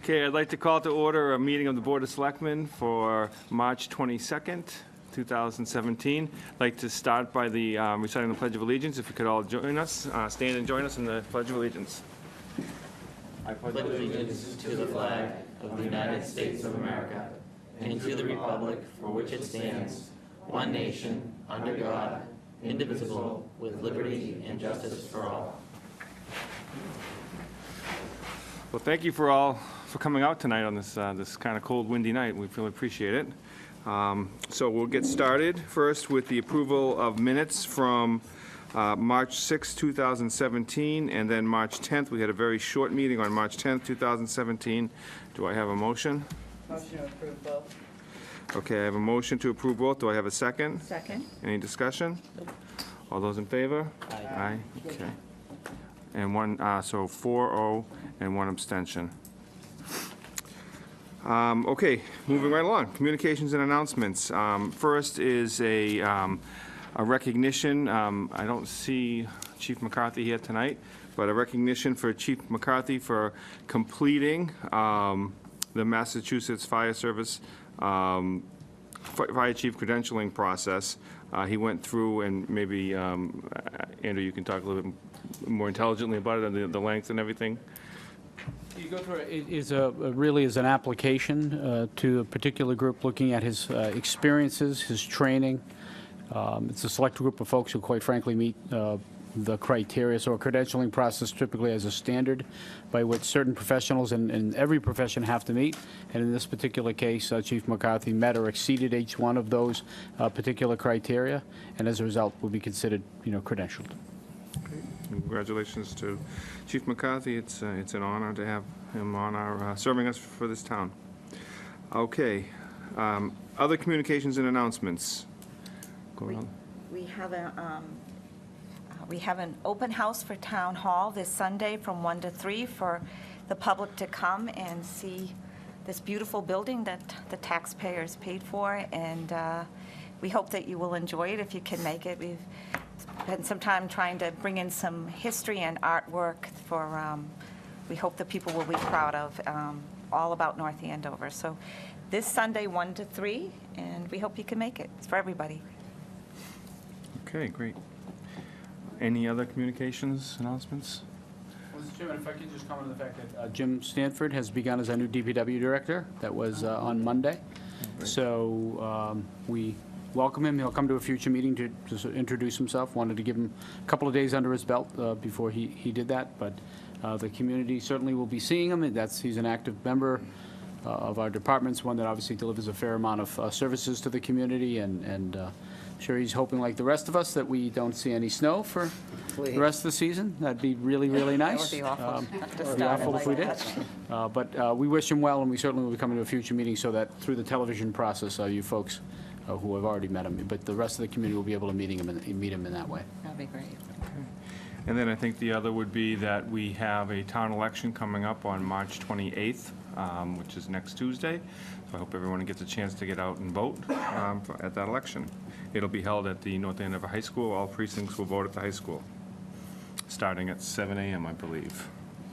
Okay, I'd like to call to order a meeting of the Board of Selectmen for March 22nd, 2017. I'd like to start by the reciting the Pledge of Allegiance. If you could all join us, stand and join us in the Pledge of Allegiance. I pledge allegiance to the flag of the United States of America and to the republic for which it stands, one nation, under God, indivisible, with liberty and justice for all. Well, thank you for coming out tonight on this kind of cold, windy night. We really appreciate it. So we'll get started first with the approval of minutes from March 6, 2017, and then March 10th. We had a very short meeting on March 10th, 2017. Do I have a motion? Motion to approve both. Okay, I have a motion to approve both. Do I have a second? Second. Any discussion? All those in favor? Aye. Okay. And one, so 4-0 and one abstention. Okay, moving right along. Communications and announcements. First is a recognition. I don't see Chief McCarthy here tonight, but a recognition for Chief McCarthy for completing the Massachusetts Fire Service Fire Chief credentialing process. He went through, and maybe, Andrew, you can talk a little bit more intelligently about it and the length and everything. You go through it really is an application to a particular group looking at his experiences, his training. It's a select group of folks who, quite frankly, meet the criteria. So a credentialing process typically has a standard by which certain professionals in every profession have to meet. And in this particular case, Chief McCarthy met or exceeded each one of those particular criteria, and as a result, will be considered, credentialed. Okay. Congratulations to Chief McCarthy. It's an honor to have him on our serving us for this town. Okay. Other communications and announcements. Go on. We have an open house for Town Hall this Sunday from 1 to 3 for the public to come and see this beautiful building that the taxpayers paid for, and we hope that you will enjoy it if you can make it. We've spent some time trying to bring in some history and artwork for, we hope that people will be proud of, all about North Andover. So this Sunday, 1 to 3, and we hope you can make it. It's for everybody. Okay, great. Any other communications announcements? Mr. Chairman, if I could just comment on the fact that Jim Stanford has begun as our new DPW director. That was on Monday. So we welcome him. He'll come to a future meeting to introduce himself. Wanted to give him a couple of days under his belt before he did that. But the community certainly will be seeing him. He's an active member of our departments, one that obviously delivers a fair amount of services to the community, and I'm sure he's hoping, like the rest of us, that we don't see any snow for the rest of the season. That'd be really, really nice. That would be awful. It would be awful if we did. But we wish him well, and we certainly will be coming to a future meeting so that through the television process, you folks who have already met him, but the rest of the community will be able to meet him in that way. That'd be great. And then I think the other would be that we have a town election coming up on March 28th, which is next Tuesday. So I hope everyone gets a chance to get out and vote at that election. It'll be held at the North Andover High School. All precincts will vote at the high school, starting at 7 a.m., I believe.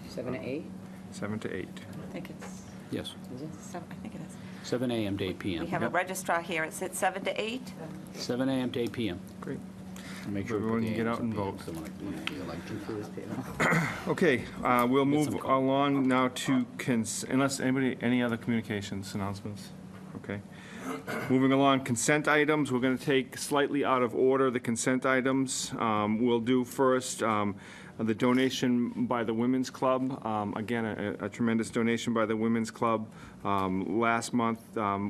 7 to 8? 7 to 8. I think it's, Yes, I think it is. 7 a.m. to 8 p.m. We have a registrar here. It's at 7 to 8. 7 a.m. to 8 p.m. Great. Make sure Everyone we can put the get out and AMs vote. up there. Okay, we'll move along now to, unless any other communications announcements? Okay. Moving along, consent items. We're going to take slightly out of order the consent items. We'll do first the donation by the Women's Club. Again, a tremendous donation by the Women's Club. Last month,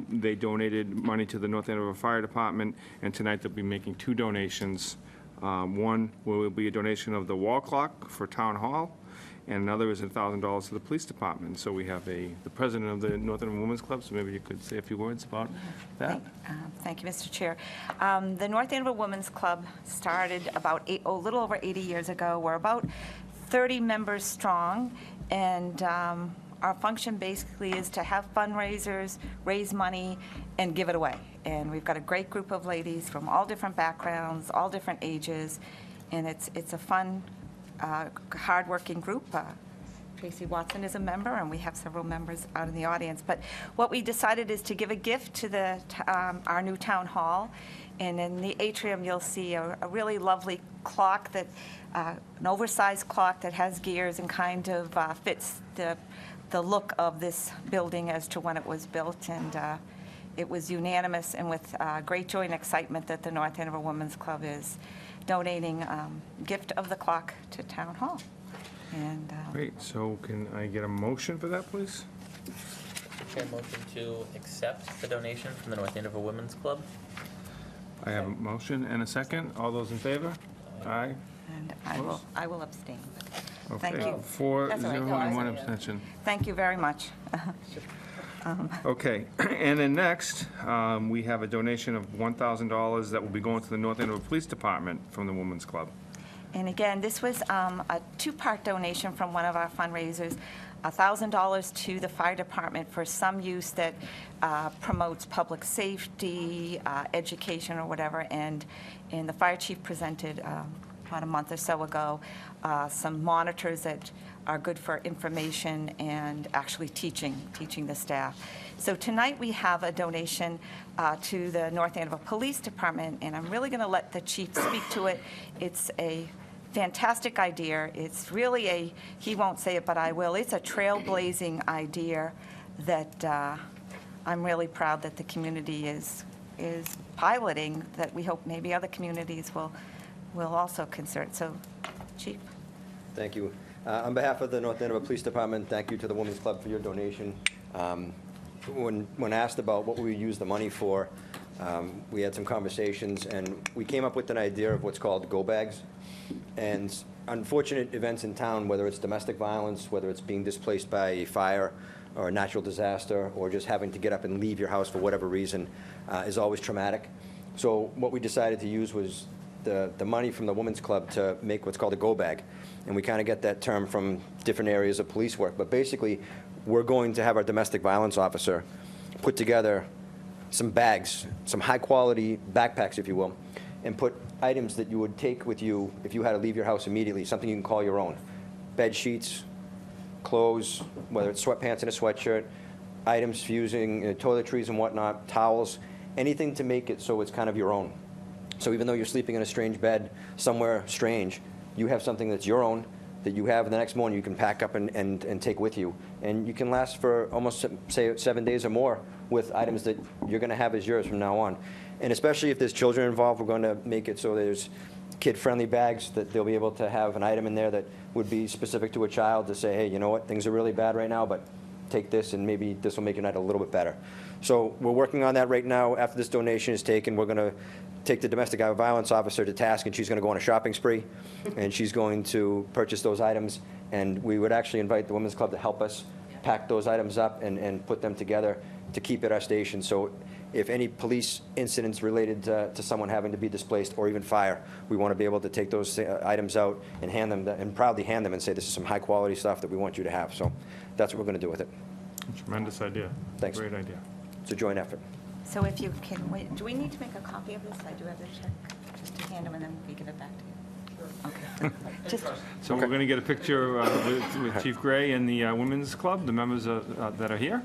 they donated money to the North Andover Fire Department, and tonight they'll be making two donations. One will be a donation of the wall clock for Town Hall, and another is $1,000 to the police department. So we have the president of the North Andover Women's Club, so maybe you could say a few words about that. Thank you, Mr. Chair. The North Andover Women's Club started about a little over 80 years ago. We're about 30 members strong, and our function basically is to have fundraisers, raise money, and give it away. And we've got a great group of ladies from all different backgrounds, all different ages, and it's a fun, hard-working group. Tracy Watson is a member, and we have several members out in the audience. But what we decided is to give a gift to our new town hall. And in the atrium, you'll see a really lovely clock that, an oversized clock that has gears and kind of fits the look of this building as to when it was built. And it was unanimous and with great joy and excitement that the North Andover Women's Club is donating gift of the clock to Town Hall. And Great, so can I get a motion for that, please? Chair, motion to accept the donation from the North Andover Women's Club. I have a motion and a second. All those in favor? Aye. and I will abstain. Thank Okay, you. 4-0 That's all right. and 1 abstention. Thank you very much. Okay, and then next, we have a donation of $1,000 that will be going to the North Andover Police Department from the Women's Club. And again, this was a two-part donation from one of our fundraisers, $1,000 to the fire department for some use that promotes public safety, education, or whatever. And the fire chief presented about a month or so ago some monitors that are good for information and actually teaching the staff. So tonight we have a donation to the North Andover Police Department, and I'm really going to let the chief speak to it. It's a fantastic idea. It's really he won't say it, but I will. It's a trailblazing idea that I'm really proud that the community is piloting, that we hope maybe other communities will also consider it. So, Chief. Thank you. On behalf of the North Andover Police Department, thank you to the Women's Club for your donation. When asked about what we would use the money for, we had some conversations, and we came up with an idea of what's called go bags. And unfortunate events in town, whether it's domestic violence, whether it's being displaced by a fire or a natural disaster, or just having to get up and leave your house for whatever reason, is always traumatic. So what we decided to use was the money from the Women's Club to make what's called a go bag. And we kind of get that term from different areas of police work. But basically, we're going to have our domestic violence officer put together some bags, some high-quality backpacks, if you will, and put items that you would take with you if you had to leave your house immediately, something you can call your own. Bed sheets, clothes, whether it's sweatpants and a sweatshirt, items fusing, toiletries and whatnot, towels, anything to make it so it's kind of your own. So even though you're sleeping in a strange bed somewhere strange, you have something that's your own that you have the next morning you can pack up and take with you. And you can last for almost, say, 7 days or more with items that you're going to have as yours from now on. And especially if there's children involved, we're going to make it so there's kid-friendly bags that they'll be able to have an item in there that would be specific to a child to say, hey, you know what, things are really bad right now, but take this and maybe this will make your night a little bit better. So we're working on that right now. After this donation is taken, we're going to take the domestic violence officer to task, and she's going to go on a shopping spree, and she's going to purchase those items. And we would actually invite the Women's Club to help us pack those items up and put them together to keep at our station. So if any police incidents related to someone having to be displaced or even fire, we want to be able to take those items out and hand them, and proudly hand them and say, this is some high-quality stuff that we want you to have. So that's what we're going to do with it. Tremendous idea. Thanks. Great idea. It's a joint effort. So if you can wait, do we need to make a copy of this? I do have the check, just to hand them and then we give it back to you. Okay. Just, So we're going to get a picture with Chief Gray and the Women's Club, the members that are here.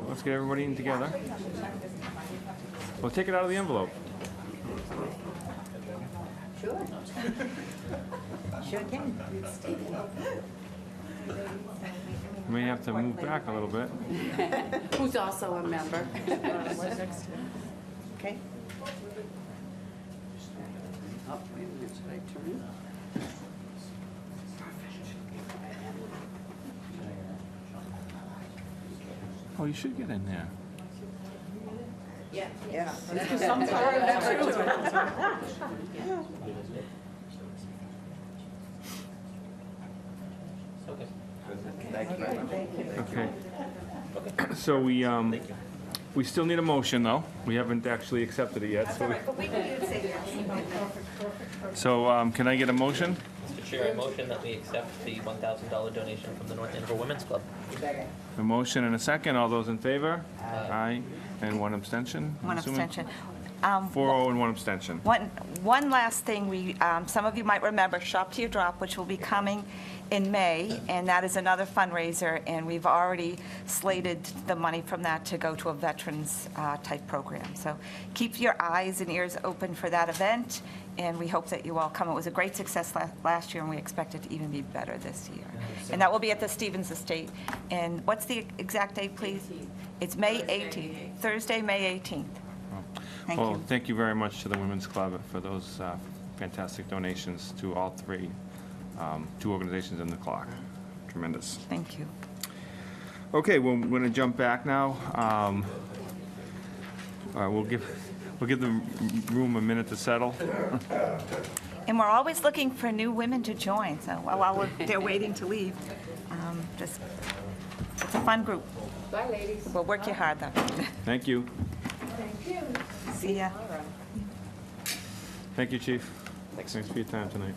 Let's get everybody in together. We'll take it out of the envelope. Sure. Sure can. We may have to move back a little bit. Who's also a member. Okay. Oh, you should get in there. Okay. Okay. So we still need a motion, though. We haven't actually accepted it yet. So can I get a motion? Mr. Chair, I motion that we accept the $1,000 donation from the North Andover Women's Club. A motion and a second. All those in favor? Aye. And one abstention? I'm One assuming? abstention. 4-0 and 1 abstention. One last thing, some of you might remember Shop to Your Drop, which will be coming in May, and that is another fundraiser, and we've already slated the money from that to go to a veterans-type program. So keep your eyes and ears open for that event, and we hope that you all come. It was a great success last year, and we expect it to even be better this year. And that will be at the Stevens Estate. And what's the exact date, please? 18th. It's May 18th, Thursday, May 18th. Thank Well, you. thank you very much to the Women's Club for those fantastic donations to all two organizations in the clock. Tremendous. Thank you. Okay, well, we're going to jump back now. All right, we'll give the room a minute to settle. And we're always looking for new women to join, so while they're waiting to leave, it's a fun group. Bye, ladies. We'll work you hard, though. Thank you. See ya. Thank you, Chief. Thanks for your time tonight.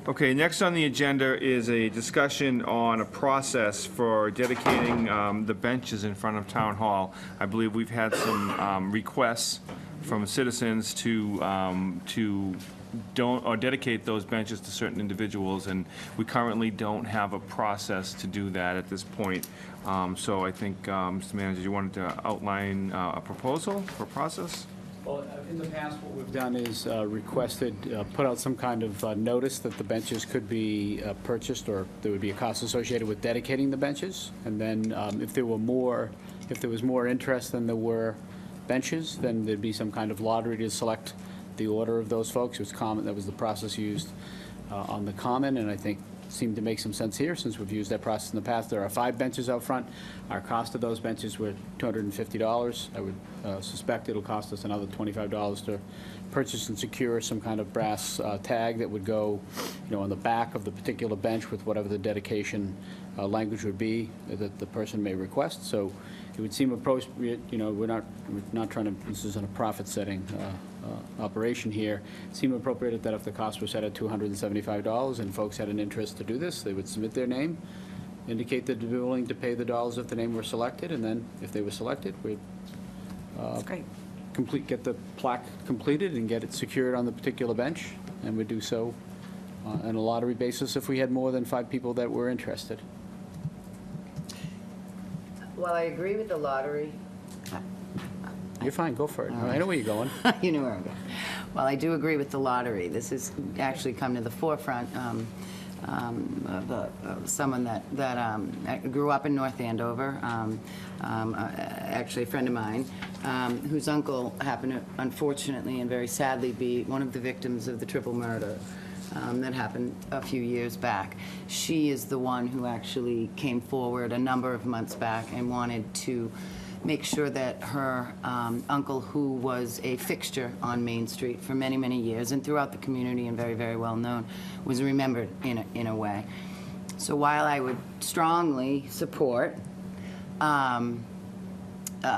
Okay, next on the agenda is a discussion on a process for dedicating the benches in front of Town Hall. I believe we've had some requests from citizens to dedicate those benches to certain individuals, and we currently don't have a process to do that at this point. So I think, Mr. Manager, you wanted to outline a proposal for process? Well, in the past, what we've done is requested, put out some kind of notice that the benches could be purchased, or there would be a cost associated with dedicating the benches. And then if there was more interest than there were benches, then there'd be some kind of lottery to select the order of those folks. It was common, that was the process used on the Common, and I think seemed to make some sense here, since we've used that process in the past. There are 5 benches out front. Our cost of those benches were $250. I would suspect it'll cost us another $25 to purchase and secure some kind of brass tag that would go, on the back of the particular bench with whatever the dedication language would be that the person may request. So it would seem appropriate, we're not trying to, this isn't a profit-setting operation here. It seemed appropriate that if the cost was set at $275 and folks had an interest to do this, they would submit their name, indicate that they're willing to pay the dollars if the name were selected, and then if they were selected, we'd That's great. get the plaque completed and get it secured on the particular bench, and we'd do so on a lottery basis if we had more than 5 people that were interested. Well, I agree with the lottery. You're fine, go for it. I know where you're going. You knew where I'm going. Well, I do agree with the lottery. This has actually come to the forefront of someone that grew up in North Andover, actually a friend of mine, whose uncle happened to, unfortunately and very sadly, be one of the victims of the triple murder that happened a few years back. She is the one who actually came forward a number of months back and wanted to make sure that her uncle, who was a fixture on Main Street for many, many years and throughout the community and very, very well known, was remembered in a way. So while I would strongly support a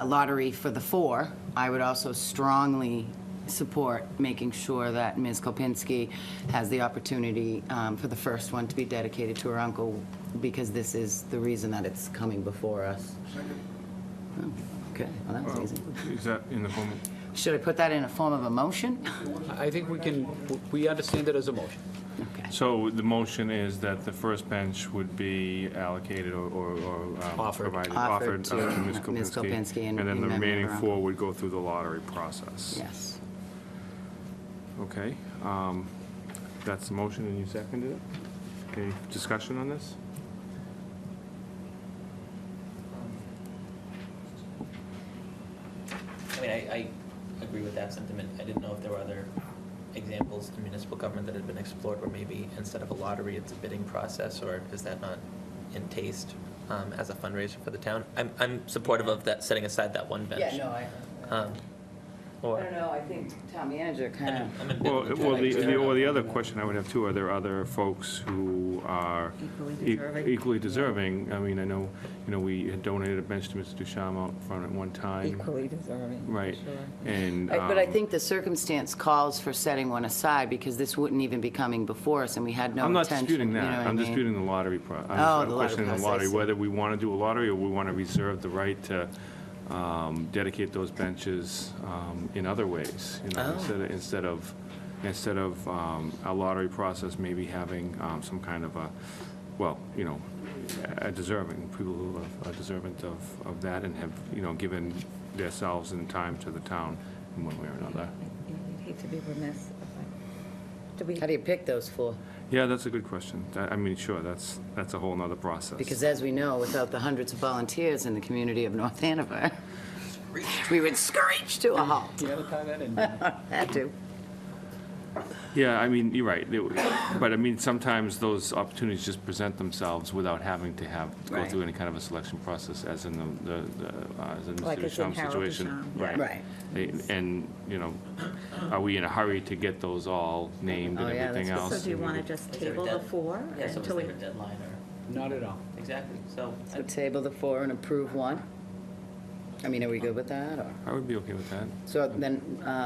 lottery for the 4, I would also strongly support making sure that Ms. Kopinski has the opportunity for the first one to be dedicated to her uncle, because this is the reason that it's coming before us. Oh, okay, well, that was easy. Is that in the form? Should I put that in a form of a motion? I think we understand it as a motion. Okay. So the motion is that the first bench would be allocated or Offered. provided, Offered to to Ms. Ms. Kopinski and in then the memory of remaining her 4 would go through the lottery process. Yes. Okay, that's the motion, and you seconded it? Okay, discussion on this? I mean, I agree with that sentiment. I didn't know if there were other examples in municipal government that had been explored where maybe instead of a lottery, it's a bidding process, or is that not in taste as a fundraiser for the town? I'm supportive of that, setting aside that one bench. Yeah, no, I don't know, I think town manager kind of. I'm in Well, ambivalent. the other question I would have too, are there other folks who are equally deserving? I mean, I know, we had donated a bench to Mr. Ducharme out front at one time. Equally deserving. Right, and. But I think the circumstance calls for setting one aside, because this wouldn't even be coming before us, and we had no I'm not intention. disputing you know that. what I I'm mean? disputing the lottery Oh, I'm the lottery questioning the process, lottery, I see. whether we want to do a lottery or we want to reserve the right to dedicate those benches in other ways, instead of a lottery process, maybe having some kind of a deserving, people who are deserving of that and have, given themselves and time to the town in one way or another. You'd hate to be remiss. Do we, How do you pick those four? Yeah, that's a good question. I mean, sure, that's a whole nother process. Because as we know, without the hundreds of volunteers in the community of North Andover, we would screech to a halt. You gotta tie that in. Had to. Yeah, I mean, you're right. But I mean, sometimes those opportunities just present themselves without having to go Right. through any kind of a selection process, as in as in Like Mr. it's in Ducharme's Harold situation. Ducharme, Right. And, are we in a hurry to get those all named and Oh, yeah, everything that's- else? so do you want to just Is there a table the dead- four? Yeah, so is until there we- a deadline or? Not at all. Exactly, so. So table the four and approve one? I mean, are we good with that, or? I would be okay with that. So then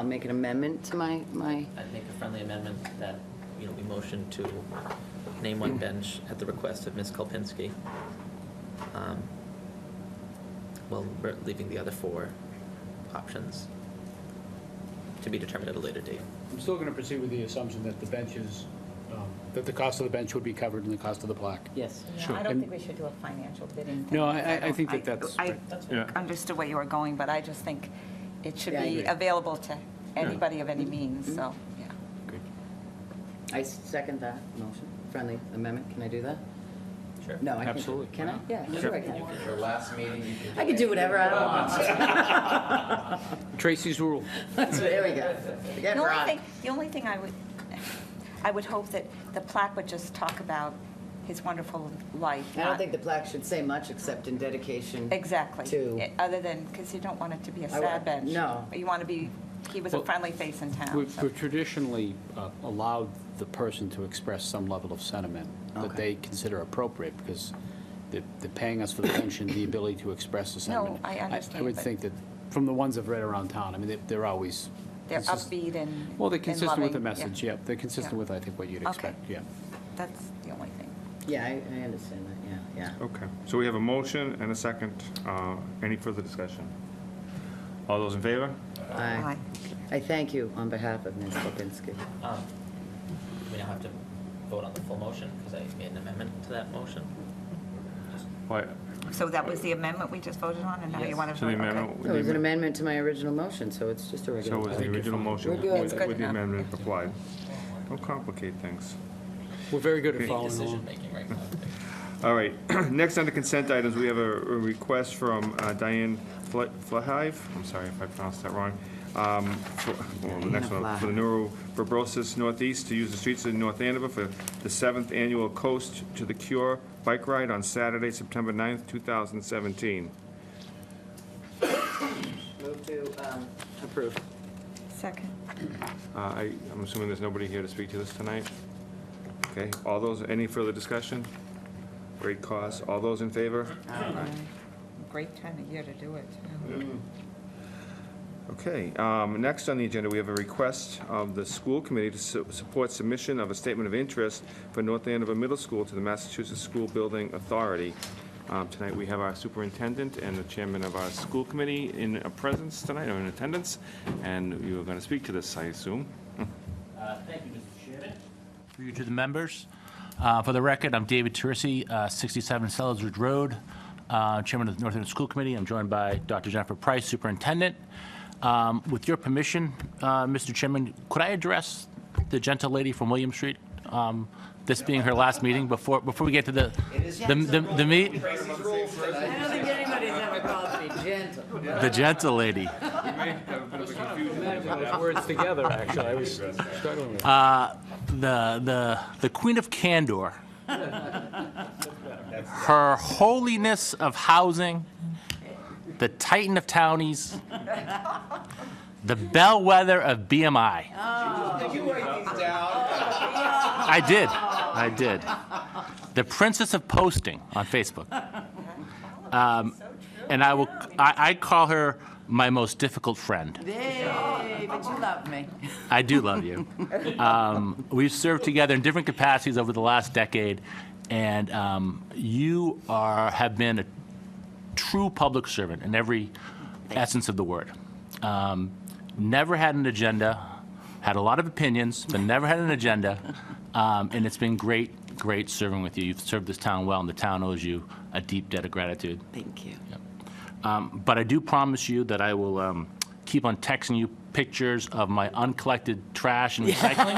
make an amendment to my, I'd make a friendly amendment that, we motion to name one bench at the request of Ms. Kolpinski. Well, we're leaving the other four options to be determined at a later date. I'm still gonna proceed with the assumption that the benches, that the cost of the bench would be covered in the cost of the plaque. yes. Yeah, Sure. I don't And- think we should do a financial bidding thing. No, because I think that that's I right. Yeah. understood where you were going, but I just think it should Yeah, I be agree. available to anybody of any means, Mm-hmm. so, yeah. Okay. I second that motion. Friendly amendment, can I do that? Sure. No, I can. Absolutely. Can I? Yeah, sure I can. Your last meeting, you can. I can do whatever I want. Tracy's rule. So there we go. Get Ron. The only thing I would hope that the plaque would just talk about his wonderful life. I don't not- think the plaque should say much except in dedication. Exactly. to- Other than, because you don't want it to be a I- sad bench. no. You want to be, he was a Well, friendly face in town. We've so- we've traditionally allowed the person to express some level of sentiment that Okay. they consider appropriate, because they're paying us for the pension, the ability to express the sentiment. I understand, I would but- think that, from the ones I've read around town, I mean, they're always. They're consist- upbeat and Well, they're and consistent with the loving, yeah. message, yeah. They're consistent Yeah. with, I think, what you'd Okay. expect, yeah. That's the only thing. Yeah, I understand that, yeah. Okay, so we have a motion and a second. Any further discussion? All those in favor? Aye. I thank you on behalf of Ms. Lipinski. We now have to vote on the full motion, because I made an amendment to that motion. Why, So that was the amendment we just voted on, and now you Yes. want to so vote? the Okay. amendment. It was an amendment to my original motion, so it's just a So regular was vote. the original motion We're good. It's good with the enough. amendment applied. Don't complicate things. We're very good at Okay. following along. Decision-making right now. All right, next under consent items, we have a request from Diane Flahive, I'm sorry if I pronounced that wrong, the next one, for the Neurofibrosis Northeast, to use the streets of North Andover for the 7th Annual Coast to the Cure Bike Ride on Saturday, September 9th, 2017. Move to approve. Second. I'm assuming there's nobody here to speak to this tonight? Okay, all those, any further discussion? Great cause, all those in favor? Great time of year to do it, too. Okay, next on the agenda, we have a request of the school committee to support submission of a statement of interest for North Andover Middle School to the Massachusetts School Building Authority. Tonight, we have our superintendent and the chairman of our school committee in presence tonight, or in attendance, and you are going to speak to this, I assume. Thank you, Mr. Chairman. Through you to the members. For the record, I'm David Teresi, 67 Sellers Ridge Road, Chairman of the North Andover School Committee. I'm joined by Dr. Jennifer Price, Superintendent. With your permission, Mr. Chairman, could I address the gentle lady from William Street? This being her last meeting, before we get to the meet? I don't think anybody's ever called me gentle. The gentle lady. Words together, actually, I was struggling with. The Queen of Candor, Her Holiness of Housing, the Titan of Townies, The bellwether of BMI. I did. The princess of posting on Facebook. And I call her my most difficult friend. Yay, but you love me. I do love you. We've served together in different capacities over the last decade, and you have been a true public servant in every essence of the word. Never had an agenda, had a lot of opinions, but never had an agenda, and it's been great serving with you. You've served this town well, and the town owes you a deep debt of gratitude. Thank you. But I do promise you that I will keep on texting you pictures of my uncollected trash and recycling,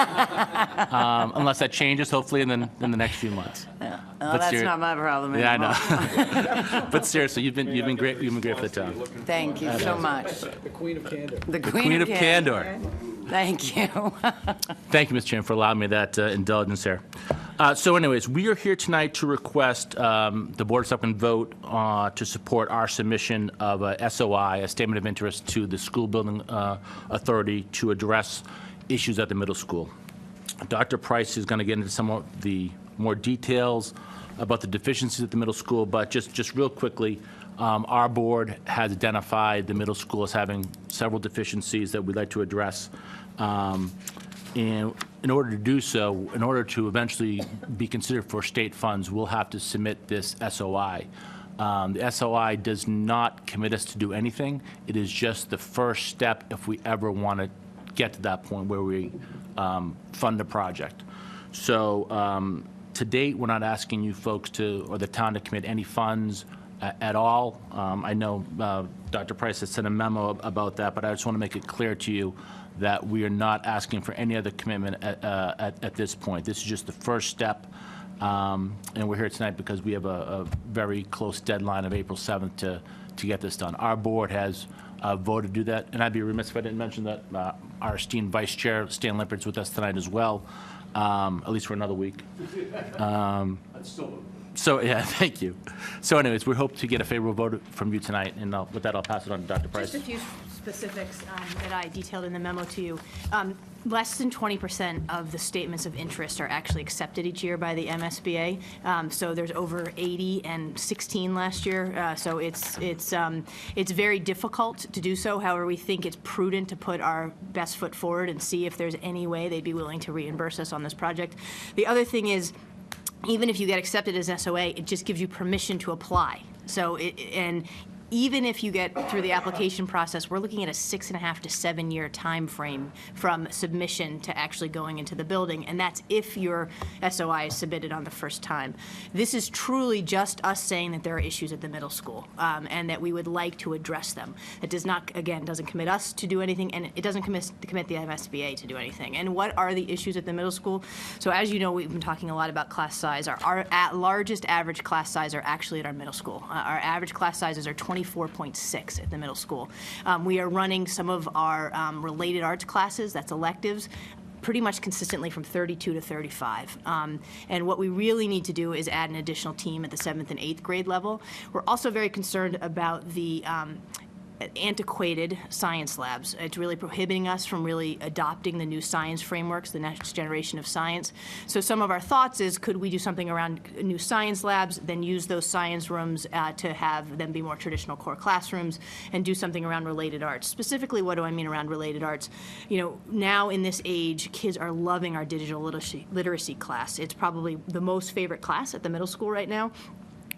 unless that changes, hopefully, in the next few months. Well, that's not my problem Yeah, anymore. I know. But seriously, you've been great. You've been great for the town. Thank you so much. The Queen of Candor. The Queen of Candor. Thank you. Thank you, Mr. Chairman, for allowing me that indulgence there. So anyways, we are here tonight to request the Board of Selectmen vote to support our submission of a SOI, a Statement of Interest, to the School Building Authority to address issues at the middle school. Dr. Price is going to get into some of the more details about the deficiencies at the middle school, but just real quickly, our board has identified the middle school as having several deficiencies that we'd like to address. And in order to do so, in order to eventually be considered for state funds, we'll have to submit this SOI. The SOI does not commit us to do anything. It is just the first step if we ever want to get to that point where we fund a project. So to date, we're not asking you folks or the town to commit any funds at all. I know Dr. Price has sent a memo about that, but I just want to make it clear to you that we are not asking for any other commitment at this point. This is just the first step, and we're here tonight because we have a very close deadline of April 7th to get this done. Our board has voted to do that, and I'd be remiss if I didn't mention that our esteemed Vice Chair, Stan Limpert's with us tonight as well, at least for another week. So, yeah, thank you. So anyways, we hope to get a favorable vote from you tonight, and with that, I'll pass it on to Dr. Price. Just a few specifics that I detailed in the memo to you. Less than 20% of the statements of interest are actually accepted each year by the MSBA. So there's over 80 and 16 last year. So it's very difficult to do so. However, we think it's prudent to put our best foot forward and see if there's any way they'd be willing to reimburse us on this project. The other thing is, even if you get accepted as SOA, it just gives you permission to apply. So, even if you get through the application process, we're looking at a 6.5 to 7 year time frame from submission to actually going into the building, and that's if your SOI is submitted on the first time. This is truly just us saying that there are issues at the middle school, and that we would like to address them. It does not, again, doesn't commit us to do anything, and it doesn't commit the MSBA to do anything. And what are the issues at the middle school? So as you know, we've been talking a lot about class size. Our largest average class size are actually at our middle school. Our average class sizes are 24.6 at the middle school. We are running some of our related arts classes, that's electives, pretty much consistently from 32 to 35. And what we really need to do is add an additional team at the 7th and 8th grade level. We're also very concerned about the antiquated science labs. It's really prohibiting us from really adopting the new science frameworks, the next generation of science. So some of our thoughts is, could we do something around new science labs, then use those science rooms to have them be more traditional core classrooms, and do something around related arts. Specifically, what do I mean around related arts? You know, now in this age, kids are loving our digital literacy class. It's probably the most favorite class at the middle school right now.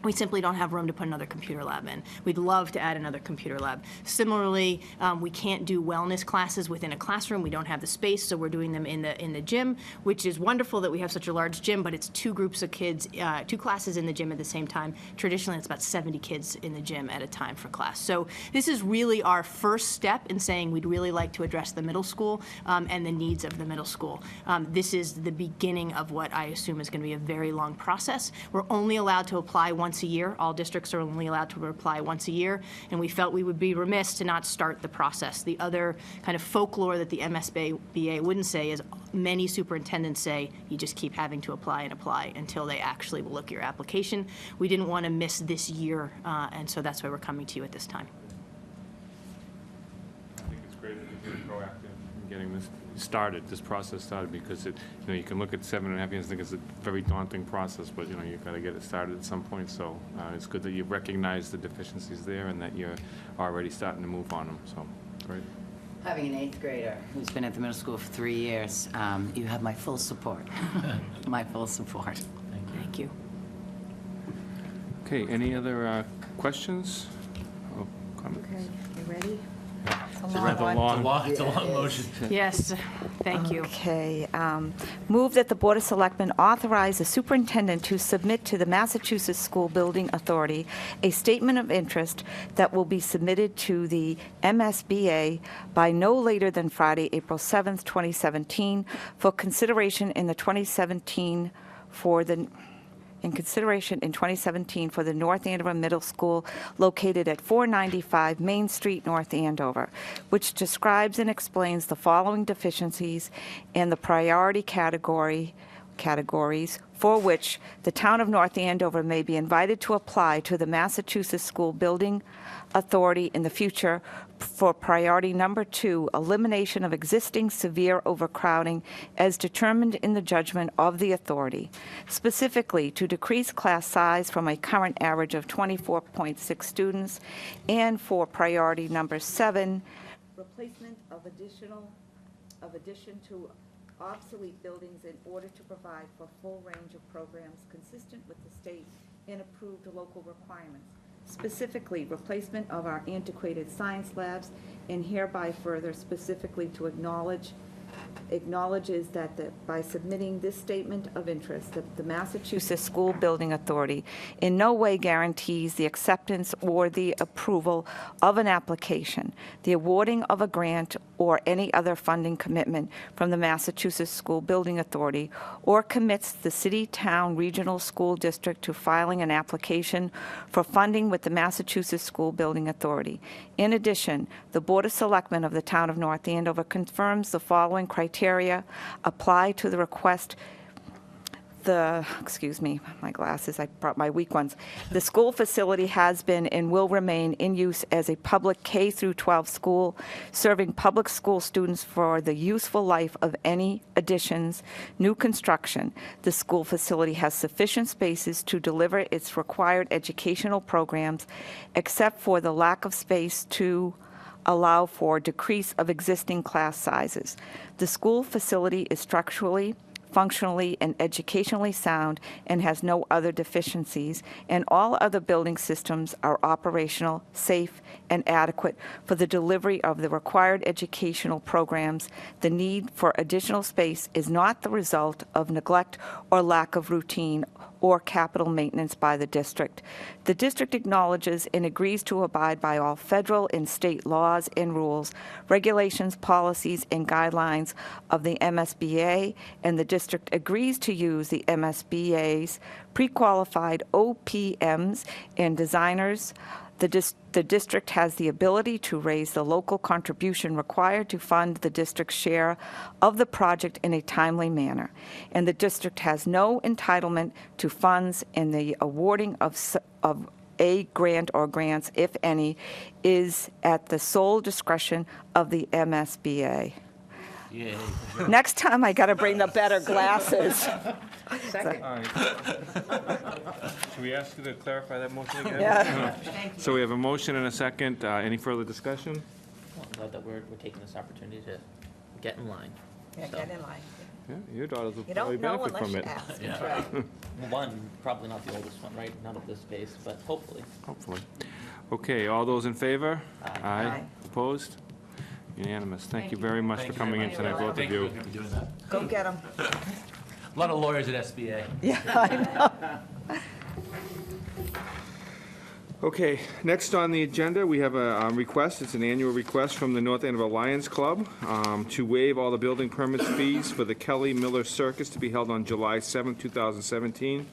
We simply don't have room to put another computer lab in. We'd love to add another computer lab. Similarly, we can't do wellness classes within a classroom. We don't have the space, so we're doing them in the gym, which is wonderful that we have such a large gym, but it's 2 groups of kids, 2 classes in the gym at the same time. Traditionally, it's about 70 kids in the gym at a time for class. So this is really our first step in saying we'd really like to address the middle school and the needs of the middle school. This is the beginning of what I assume is going to be a very long process. We're only allowed to apply once a year. All districts are only allowed to apply once a year, and we felt we would be remiss to not start the process. The other kind of folklore that the MSBA wouldn't say is many superintendents say you just keep having to apply and apply until they actually will look at your application. We didn't want to miss this year, and so that's why we're coming to you at this time. I think it's great. getting this process started, because you can look at 7.5 years and think it's a very daunting process, but, you've got to get it started at some point, so it's good that you've recognized the deficiencies there and that you're already starting to move on them, so, great. Having an 8th grader who's been at the middle school for 3 years, you have my full support. My full support. Thank you. Okay, any other questions? or comments? Okay, you ready? It's a It's long one. It's a long motion. Yes, thank you. Okay. Move that the Board of Selectmen authorize the superintendent to submit to the Massachusetts School Building Authority a statement of interest that will be submitted to the MSBA by no later than Friday, April 7th, 2017, for consideration in 2017 for the North Andover Middle School located at 495 Main Street, North Andover, which describes and explains the following deficiencies and the priority categories for which the town of North Andover may be invited to apply to the Massachusetts School Building Authority in the future for priority number 2, elimination of existing severe overcrowding as determined in the judgment of the authority, specifically to decrease class size from a current average of 24.6 students, and for priority number 7, replacement of addition to obsolete buildings in order to provide for full range of programs consistent with the state and approved local requirements, specifically replacement of our antiquated science labs, and hereby further specifically to acknowledges that by submitting this statement of interest, that the Massachusetts School Building Authority in no way guarantees the acceptance or the approval of an application, the awarding of a grant, or any other funding commitment from the Massachusetts School Building Authority, or commits the city, town, regional school district to filing an application for funding with the Massachusetts School Building Authority. In addition, the Board of Selectmen of the town of North Andover confirms the following criteria apply to the request. Excuse me, my glasses, I brought my weak ones. The school facility has been and will remain in use as a public K through 12 school, serving public school students for the useful life of any additions, new construction. The school facility has sufficient spaces to deliver its required educational programs, except for the lack of space to allow for decrease of existing class sizes. The school facility is structurally, functionally, and educationally sound and has no other deficiencies, and all other building systems are operational, safe, and adequate for the delivery of the required educational programs. The need for additional space is not the result of neglect or lack of routine or capital maintenance by the district. The district acknowledges and agrees to abide by all federal and state laws and rules, regulations, policies, and guidelines of the MSBA, and the district agrees to use the MSBA's pre-qualified OPMs and designers. The district has the ability to raise the local contribution required to fund the district's share of the project in a timely manner, and the district has no entitlement to funds, and the awarding of a grant or grants, if any, is at the sole discretion of the MSBA. Yay. Next time, I got to bring the better glasses. Second. All right. Should we ask you to clarify that motion again? Yeah. So we have a motion and a second. Any further discussion? Well, I'm glad that we're taking this opportunity to get in line. Yeah, get in line. Yeah, your daughters will You probably don't know benefit unless from you it. ask. That's right. One, probably not the oldest one, right? Not at this pace, but hopefully. Hopefully. Okay, all those in favor? Aye. Aye. Opposed? Unanimous. Thank you very much for coming in tonight, both of Thank you. for doing that. Go get them. A lot of lawyers at SBA. Yeah, I know. Okay, next on the agenda, we have a request. It's an annual request from the North Andover Lions Club to waive all the building permits fees for the Kelly Miller Circus to be held on July 7th, 2017,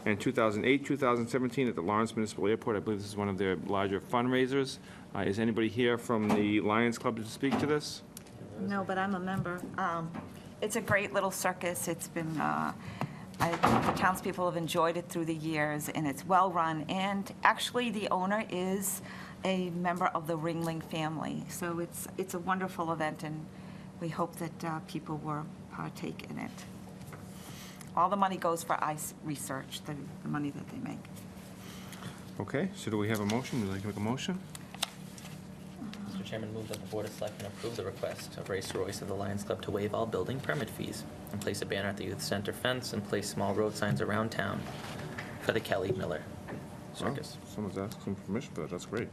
and 2017 at the Lawrence Municipal Airport. I believe this is one of their larger fundraisers. Is anybody here from the Lions Club to speak to this? No, but I'm a member. It's a great little circus. It's been, the townspeople have enjoyed it through the years, and it's well-run. And actually, the owner is a member of the Ringling family. So it's a wonderful event, and we hope that people will partake in it. All the money goes for ice research, the money that they make. Okay, so do we have a motion? Would you like to make a motion? Mr. Chairman, move that the Board of Selectmen approve the request of Race Royce of the Lions Club to waive all building permit fees and place a banner at the youth center fence and place small road signs around town for the Kelly Miller Circus. Well, someone's asking permission for that, that's great.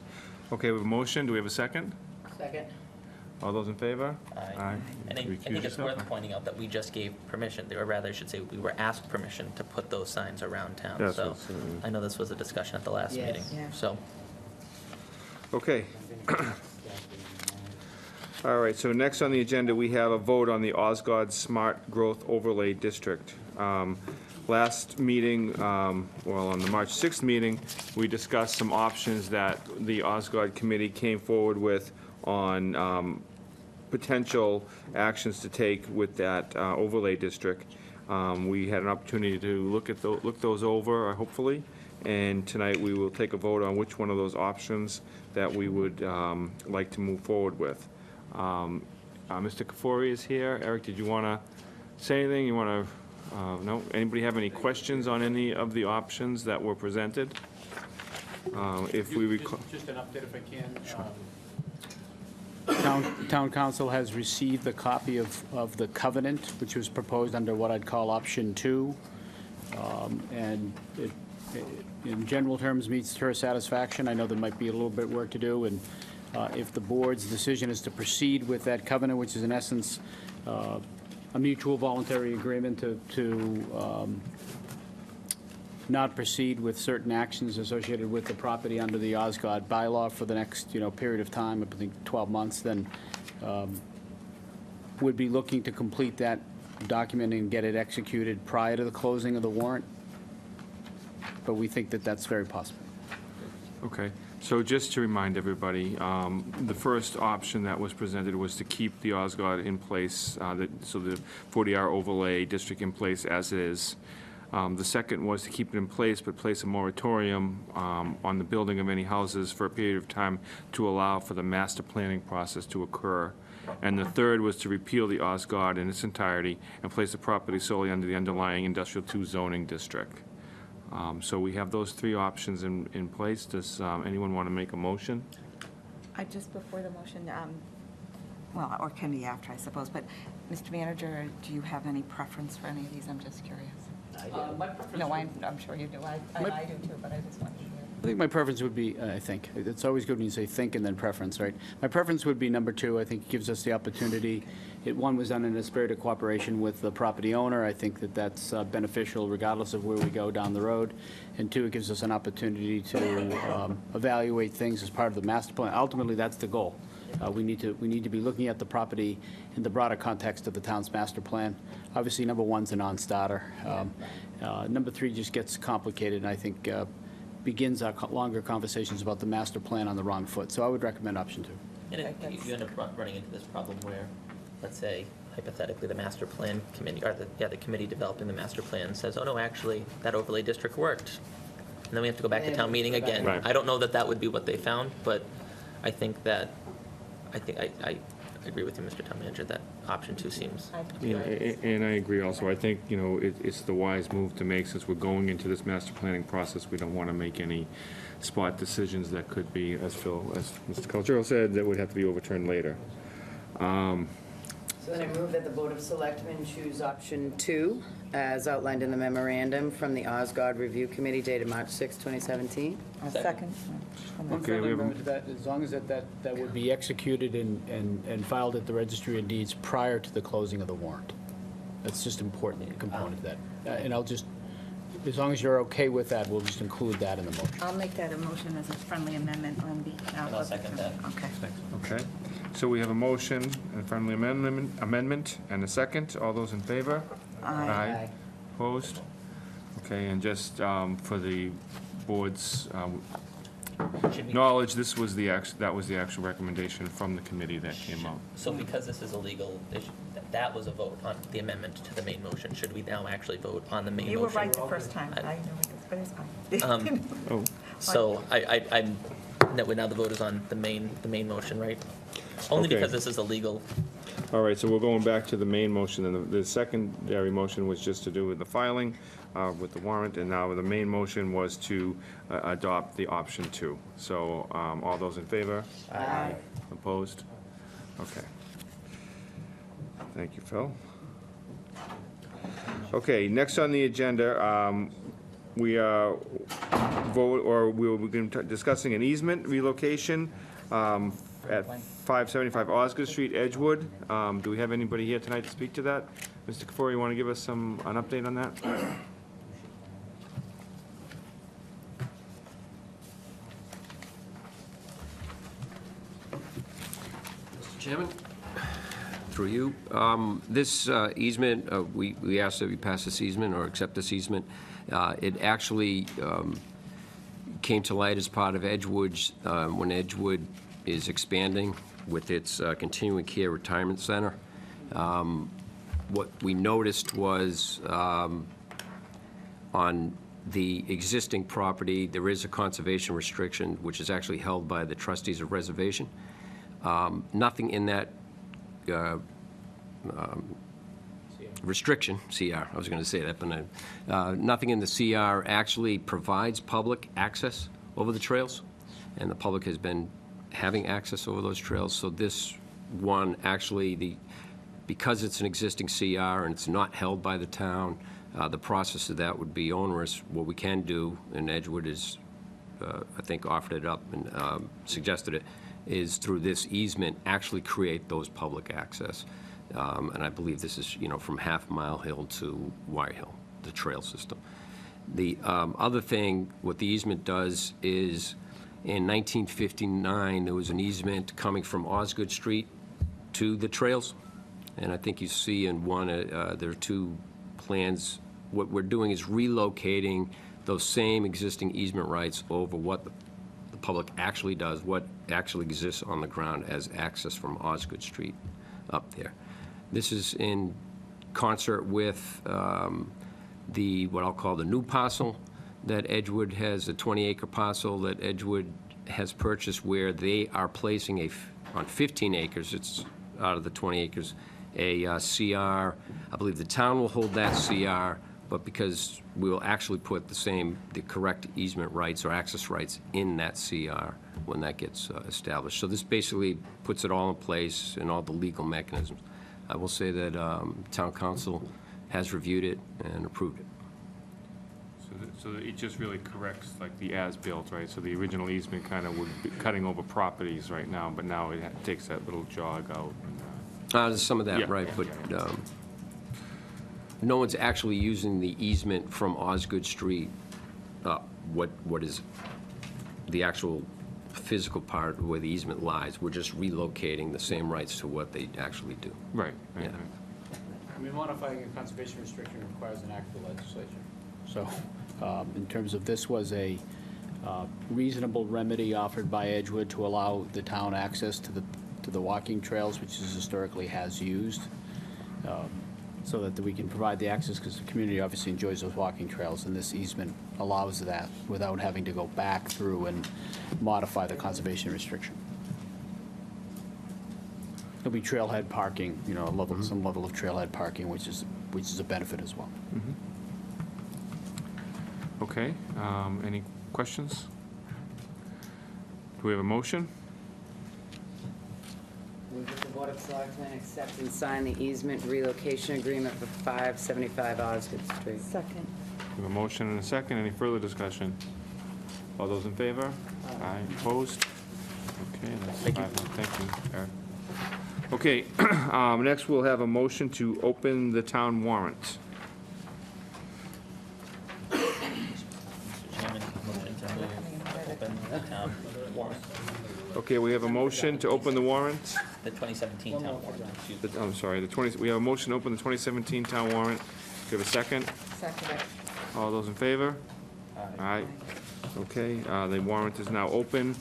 Okay, we have a motion, do we have a second? Second. All those in favor? Aye. And I Recuse think it's yourself? worth pointing out that we just gave permission, or rather, I should say, we were asked permission to put those signs around town. Yes, So yes, I know this was a discussion at the last Yes. meeting. Yeah. So Okay. All right, so next on the agenda, we have a vote on the Osgood Smart Growth Overlay District. Last meeting, well, on the March 6th meeting, we discussed some options that the Osgood Committee came forward with on potential actions to take with that overlay district. We had an opportunity to look those over, hopefully, and tonight we will take a vote on which one of those options that we would like to move forward with. Mr. Kafori is here. Eric, did you want to say anything? You want to, no? Anybody have any questions on any of the options that were presented? If we recall. Just an update if I can. Town council has received a copy of the covenant, which was proposed under what I'd call option 2. And it, in general terms, meets her satisfaction. I know there might be a little bit of work to do, and if the board's decision is to proceed with that covenant, which is in essence a mutual voluntary agreement to not proceed with certain actions associated with the property under the Osgood bylaw for the next, period of time, I think 12 months, then would be looking to complete that document and get it executed prior to the closing of the warrant. But we think that that's very possible. Okay, so just to remind everybody, the first option that was presented was to keep the Osgood in place, so the 40R overlay district in place as it is. The second was to keep it in place, but place a moratorium on the building of any houses for a period of time to allow for the master planning process to occur. And the third was to repeal the Osgood in its entirety and place the property solely under the underlying Industrial 2 zoning district. So we have those three options in place. Does anyone want to make a motion? Just before the motion, well, or can be after, I suppose, but Mr. Manager, do you have any preference for any of these? I'm just curious. No, I'm sure you do. I do too, but I just wanted to hear. I think my preference would be, I think, it's always good when you say think and then preference, right? My preference would be number 2. I think it gives us the opportunity. One was done in a spirit of cooperation with the property owner. I think that that's beneficial regardless of where we go down the road. And 2, it gives us an opportunity to evaluate things as part of the master plan. Ultimately, that's the goal. We need to be looking at the property in the broader context of the town's master plan. Obviously, number 1's a non-starter. Number 3 just gets complicated, and I think begins our longer conversations about the master plan on the wrong foot. So I would recommend option 2. And you end up running into this problem where, let's say, hypothetically, the master plan committee, or the committee developing the master plan says, oh, no, actually, that overlay district worked. And then we have to go back to town meeting again. Right. I don't know that that would be what they found, but I think I agree with you, Mr. Town Manager, that option 2 seems. Yeah, and I agree also. I think, it's the wise move to make since we're going into this master planning process. We don't want to make any spot decisions that could be, as Mr. Calgero said, that would have to be overturned later. So then I move that the Board of Selectmen choose option 2, as outlined in the memorandum from the Osgood Review Committee dated March 6, 2017. Second. One Okay, we friendly have a- amendment to that, as long as that would be executed and filed at the Registry of Deeds prior to the closing of the warrant. That's just an important component of that. And I'll just, as long as you're okay with that, we'll just include that in the motion. I'll make that a motion as a friendly amendment on behalf of. And I'll second that. Okay. Okay, so we have a motion and a friendly amendment and a second. All those in favor? Aye. Opposed? Okay, and just for the board's Should we- knowledge, that was the actual recommendation from the committee that came out. So because this is a legal issue, that was a vote on the amendment to the main motion. Should we now actually vote on the main motion? You were right the first time. I know it, but it's fine. Oh, So we're now the vote is on the main motion, right? Only Okay. because this is a legal, All right, so we're going back to the main motion, and the secondary motion was just to do with the filing, with the warrant, and now the main motion was to adopt the option 2. So, all those in favor? Aye. Opposed? Okay. Thank you, Phil. Okay, next on the agenda, we are we're discussing an easement relocation at 575 Osgood Street, Edgewood. Do we have anybody here tonight to speak to that? Mr. Kafori, you want to give us an update on that? Mr. Chairman, through you, this easement, we asked that we pass this easement or accept this easement. It actually came to light as part of Edgewood's, when Edgewood is expanding with its continuing care retirement center. What we noticed was on the existing property, there is a conservation restriction, which is actually held by the trustees of reservation. Nothing in that restriction, CR, I was going to say that, but nothing in the CR actually provides public access over the trails, and the public has been having access over those trails. So this one, actually, because it's an existing CR and it's not held by the town, the process of that would be onerous. What we can do, and Edgewood is, I think, offered it up and suggested it, is through this easement, actually create those public access. And I believe this is, from Half Mile Hill to Wire Hill, the trail system. The other thing, what the easement does is, in 1959, there was an easement coming from Osgood Street to the trails. And I think you see in one, there are 2 plans. What we're doing is relocating those same existing easement rights over what the public actually does, what actually exists on the ground as access from Osgood Street up there. This is in concert with what I'll call the new parcel that Edgewood has, a 20-acre parcel that Edgewood has purchased, where they are placing on 15 acres, it's out of the 20 acres, a CR. I believe the town will hold that CR, but because we will actually put the correct easement rights or access rights in that CR when that gets established. So this basically puts it all in place and all the legal mechanisms. I will say that town council has reviewed it and approved it. So it just really corrects like the as-built, right? So the original easement kind of would be cutting over properties right now, but now it takes that little jog out. There's some of that, Yeah, right, yeah, but no one's actually using the easement from Osgood Street up. What is the actual physical part where the easement lies? We're just relocating the same rights to what they actually do. Right, right, Yeah. right. I mean, modifying a conservation restriction requires an act of the legislature. So, in terms of this was a reasonable remedy offered by Edgewood to allow the town access to the walking trails, which is historically has used, so that we can provide the access, because the community obviously enjoys those walking trails, and this easement allows that without having to go back through and modify the conservation restriction. There'll be trailhead parking, some level of trailhead parking, which is a benefit as well. Okay, any questions? Do we have a motion? Move that the Board of Selectmen accept and sign the easement relocation agreement for 575 Osgood Street. Second. We have a motion and a second. Any further discussion? All those in favor? Aye. Opposed? Okay, that's 5. Thank you, Eric. Okay, next we'll have a motion to open the town warrant. Mr. Chairman, motion to open the town warrant, Okay, we have a motion to open the warrant. the 2017 town warrant. Excuse me. I'm sorry, we have a motion to open the 2017 town warrant. Do we have a second? Second. All those in favor? Aye. Okay, the warrant is now open.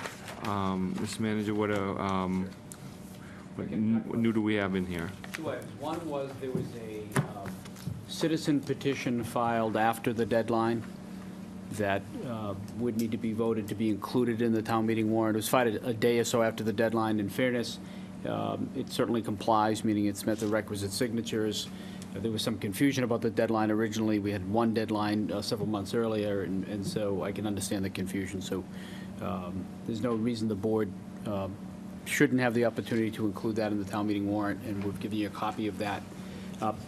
Mr. Manager, what new do we have in here? 2 items. One was there was a citizen petition filed after the deadline that would need to be voted to be included in the town meeting warrant. It was filed a day or so after the deadline. In fairness, It certainly complies, meaning it's met the requisite signatures. There was some confusion about the deadline originally. We had one deadline several months earlier, and so I can understand the confusion. So there's no reason the board shouldn't have the opportunity to include that in the town meeting warrant, and we've given you a copy of that.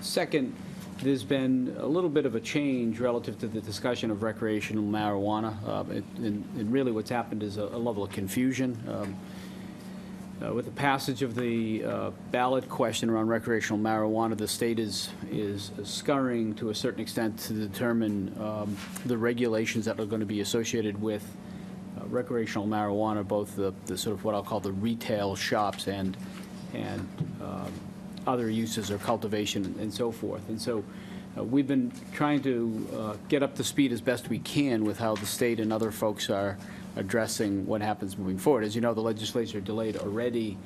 Second, there's been a little bit of a change relative to the discussion of recreational marijuana. And really what's happened is a level of confusion. With the passage of the ballot question around recreational marijuana, the state is scurrying to a certain extent to determine the regulations that are going to be associated with recreational marijuana, both the sort of what I'll call the retail shops and other uses or cultivation and so forth. And so we've been trying to get up to speed as best we can with how the state and other folks are addressing what happens moving forward. As you know, the legislature delayed already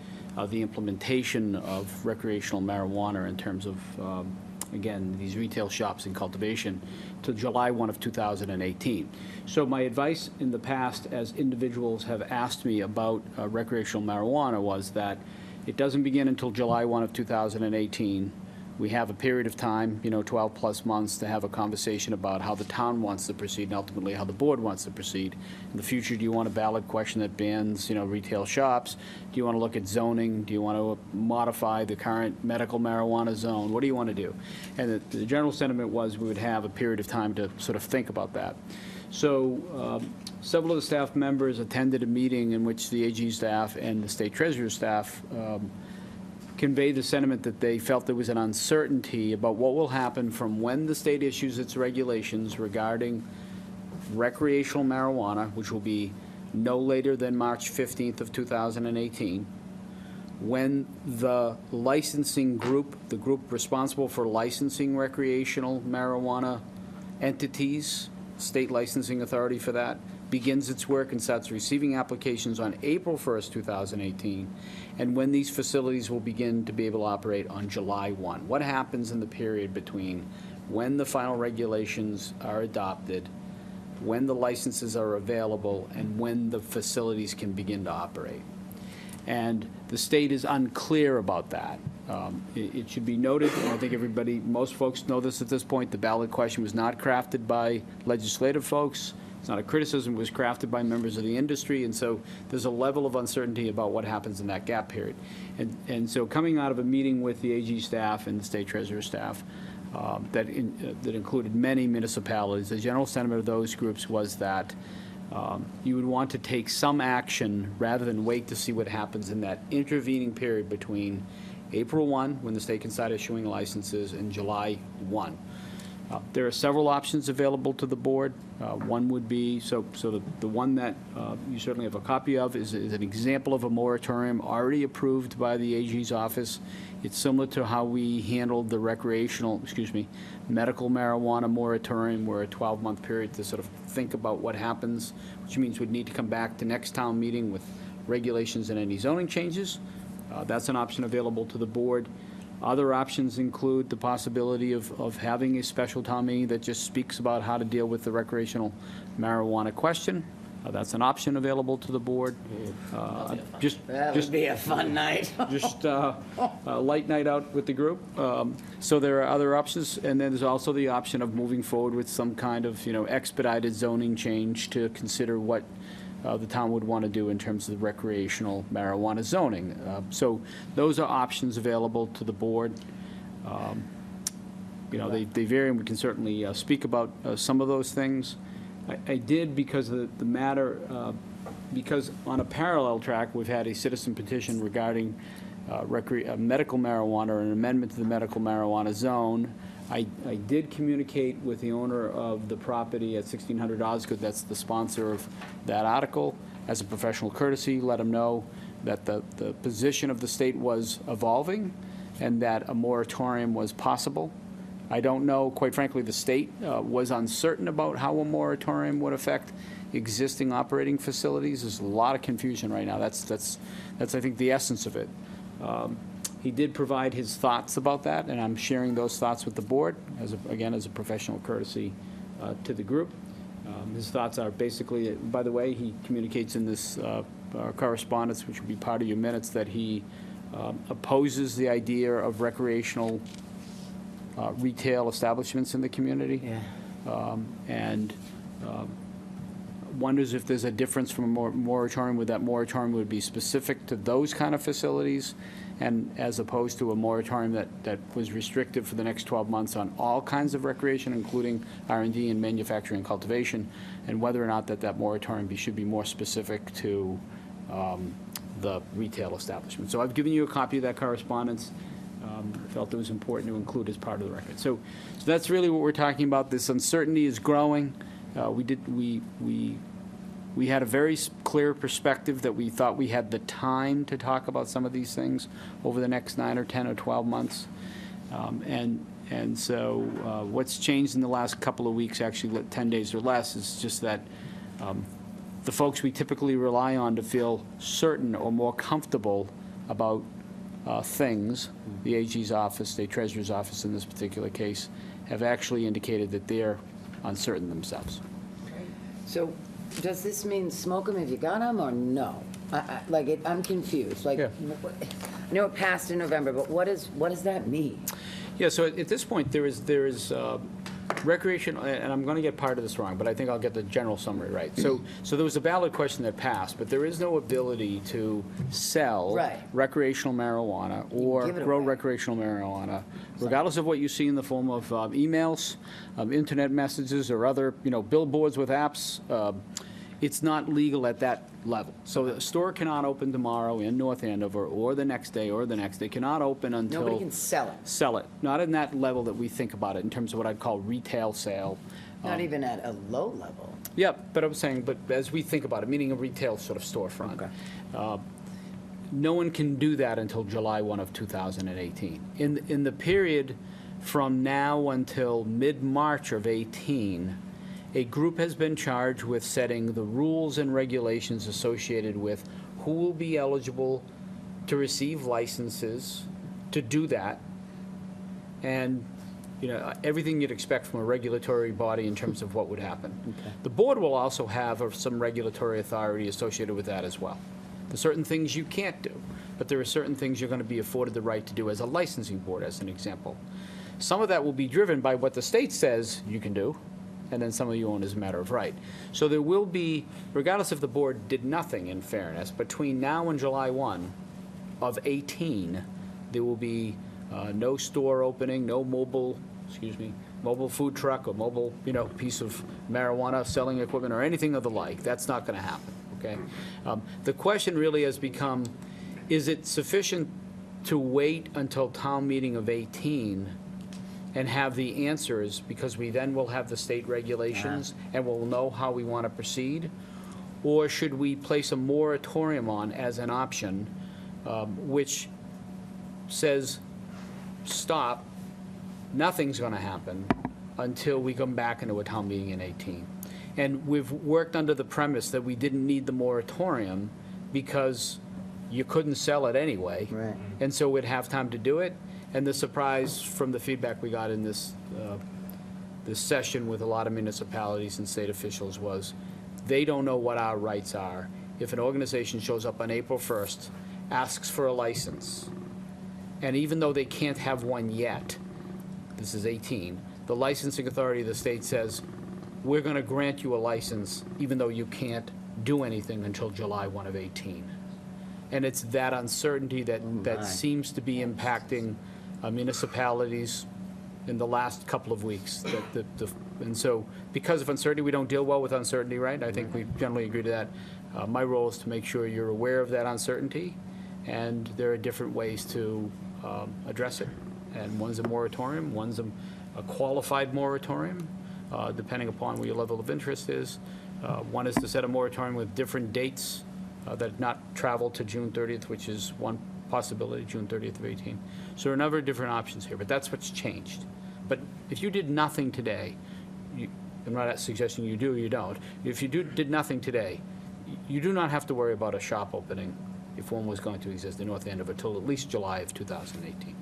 the implementation of recreational marijuana in terms of, again, these retail shops and cultivation to July 1 of 2018. So my advice in the past, as individuals have asked me about recreational marijuana, was that it doesn't begin until July 1 of 2018. We have a period of time, 12-plus months, to have a conversation about how the town wants to proceed and ultimately how the board wants to proceed. In the future, do you want a ballot question that bans, retail shops? Do you want to look at zoning? Do you want to modify the current medical marijuana zone? What do you want to do? And the general sentiment was we would have a period of time to sort of think about that. So several of the staff members attended a meeting in which the AG staff and the state treasurer's staff conveyed the sentiment that they felt there was an uncertainty about what will happen from when the state issues its regulations regarding recreational marijuana, which will be no later than March 15th of 2018, when the licensing group, the group responsible for licensing recreational marijuana entities, state licensing authority for that, begins its work and starts receiving applications on April 1st, 2018, and when these facilities will begin to be able to operate on July 1. What happens in the period between when the final regulations are adopted, when the licenses are available, and when the facilities can begin to operate? And the state is unclear about that. It should be noted, and I think everybody, most folks know this at this point, the ballot question was not crafted by legislative folks. It's not a criticism. It was crafted by members of the industry, and so there's a level of uncertainty about what happens in that gap period. And so coming out of a meeting with the AG staff and the state treasurer staff that included many municipalities, the general sentiment of those groups was that you would want to take some action rather than wait to see what happens in that intervening period between April 1, when the state can start issuing licenses, and July 1. There are several options available to the board. One would be, so the one that you certainly have a copy of is an example of a moratorium already approved by the AG's office. It's similar to how we handled the medical marijuana moratorium, where a 12-month period to sort of think about what happens, which means we'd need to come back to next town meeting with regulations and any zoning changes. That's an option available to the board. Other options include the possibility of having a special town meeting that just speaks about how to deal with the recreational marijuana question. That's an option available to the board. That would be a fun night. Just a light night out with the group. So there are other options, and then there's also the option of moving forward with some kind of expedited zoning change to consider what the town would want to do in terms of the recreational marijuana zoning. So those are options available to the board. They vary, and we can certainly speak about some of those things. I did because of the matter, because on a parallel track, we've had a citizen petition regarding medical marijuana or an amendment to the medical marijuana zone. I did communicate with the owner of the property at 1600 Osgood, that's the sponsor of that article, as a professional courtesy, let him know that the position of the state was evolving and that a moratorium was possible. I don't know, quite frankly, the state was uncertain about how a moratorium would affect existing operating facilities. There's a lot of confusion right now. That's I think, the essence of it. He did provide his thoughts about that, and I'm sharing those thoughts with the board, again, as a professional courtesy to the group. His thoughts are basically, by the way, he communicates in this correspondence, which will be part of your minutes, that he opposes the idea of recreational retail establishments in the community. Yeah. And wonders if there's a difference from a moratorium, where that moratorium would be specific to those kind of facilities, and as opposed to a moratorium that was restrictive for the next 12 months on all kinds of recreation, including R&D and manufacturing and cultivation, and whether or not that moratorium should be more specific to the retail establishment. So I've given you a copy of that correspondence. I felt it was important to include as part of the record. So that's really what we're talking about. This uncertainty is growing. We had a very clear perspective that we thought we had the time to talk about some of these things over the next 9 or 10 or 12 months. And so what's changed in the last couple of weeks, actually 10 days or less, is just that the folks we typically rely on to feel certain or more comfortable about things, the AG's office, state treasurer's office in this particular case, have actually indicated that they're uncertain themselves. So does this mean smoke them if you got them, or no? I'm confused. Like, Yeah. I know it passed in November, but what does that mean? Yeah, so at this point, there is recreation, and I'm going to get part of this wrong, but I think I'll get the general summary right. So there was a ballot question that passed, but there is no ability to sell Right. recreational marijuana or Give it grow away. recreational marijuana, regardless of what you see in the form of emails, internet messages, or other, billboards with apps. It's not legal at that level. So the store cannot open tomorrow in North Andover, or the next day, or the next day. Cannot open until... Nobody can sell it, Sell it. Not in that level that we think about it, in terms of what I'd call retail sale. not even at a low level. Yeah, but I'm saying, but as we think about it, meaning a retail sort of storefront. Okay. No one can do that until July 1 of 2018. In the period from now until mid-March of 18, a group has been charged with setting the rules and regulations associated with who will be eligible to receive licenses to do that, and everything you'd expect from a regulatory body in terms of what would happen. Okay. The board will also have some regulatory authority associated with that as well. There's certain things you can't do, but there are certain things you're going to be afforded the right to do as a licensing board, as an example. Some of that will be driven by what the state says you can do, and then some of you own as a matter of right. So there will be, regardless if the board did nothing, in fairness, between now and July 1 of 18, there will be no store opening, no mobile food truck or mobile, piece of marijuana selling equipment or anything of the like. That's not going to happen, okay? The question really has become, is it sufficient to wait until town meeting of 18 and have the answers, because we then will have the state regulations and we'll know how we want to proceed? Or should we place a moratorium on as an option, which says, stop, nothing's going to happen until we come back into a town meeting in 18? And we've worked under the premise that we didn't need the moratorium because you couldn't sell it anyway. Right. And so we'd have time to do it. And the surprise from the feedback we got in this session with a lot of municipalities and state officials was they don't know what our rights are. If an organization shows up on April 1st, asks for a license, and even though they can't have one yet, this is 18, the licensing authority of the state says, we're going to grant you a license even though you can't do anything until July 1 of 18. And it's that uncertainty that seems to be impacting municipalities in the last couple of weeks. And so because of uncertainty, we don't deal well with uncertainty, right? I think we generally agree to that. My role is to make sure you're aware of that uncertainty, and there are different ways to address it. And one's a moratorium, one's a qualified moratorium, depending upon what your level of interest is. One is to set a moratorium with different dates that not travel to June 30th, which is one possibility, June 30th of 18. So there are a number of different options here, but that's what's changed. But if you did nothing today, I'm not suggesting you do or you don't. If you did nothing today, you do not have to worry about a shop opening, if one was going to exist in North Andover, until at least July of 2018.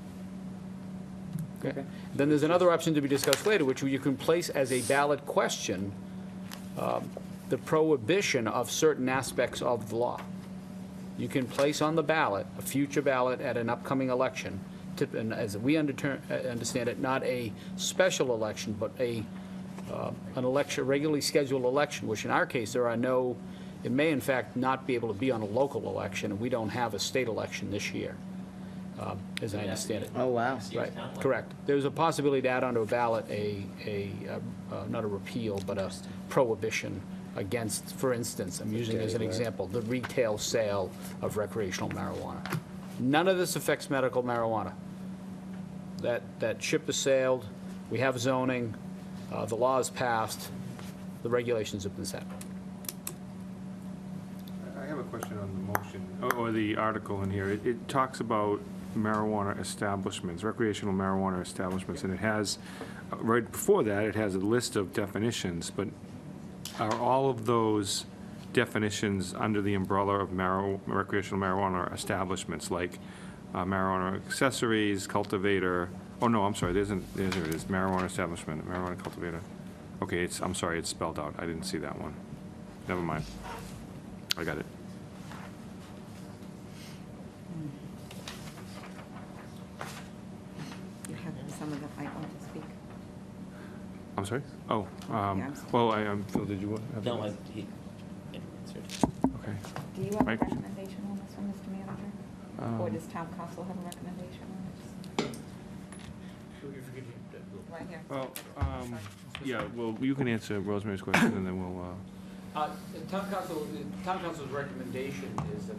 Okay? Then there's another option to be discussed later, which you can place as a ballot question, the prohibition of certain aspects of the law. you can place on the ballot, a future ballot at an upcoming election, and as we understand it, not a special election, but an election, regularly scheduled election, which in our case, it may in fact not be able to be on a local election, and we don't have a state election this year, as I understand it. Oh, wow. Right, correct. There's a possibility to add onto a ballot not a repeal, but a prohibition against, for instance, I'm using as an example, the retail sale of recreational marijuana. None of this affects medical marijuana. That ship has sailed, we have zoning, the law is passed, the regulations have been set. I have a question on the motion, or the article in here. It talks about marijuana establishments, recreational marijuana establishments, and it has, right before that, it has a list of definitions, but are all of those definitions under the umbrella of recreational marijuana establishments, like marijuana accessories, cultivator? Oh, no, I'm sorry, there it is, marijuana establishment, marijuana cultivator. Okay, I'm sorry, it's spelled out. I didn't see that one. Never mind. I got it. You have someone that might want to speak. I'm sorry? Oh, I'm sorry. well, Phil, did you have? No, he answered. Okay. Do you have a Mike? recommendation on this one, Mr. Manager? Or does town council have a recommendation on this? Right here. Well, yeah, well, you can answer Rosemary's question, and then we'll, Town council's recommendation is that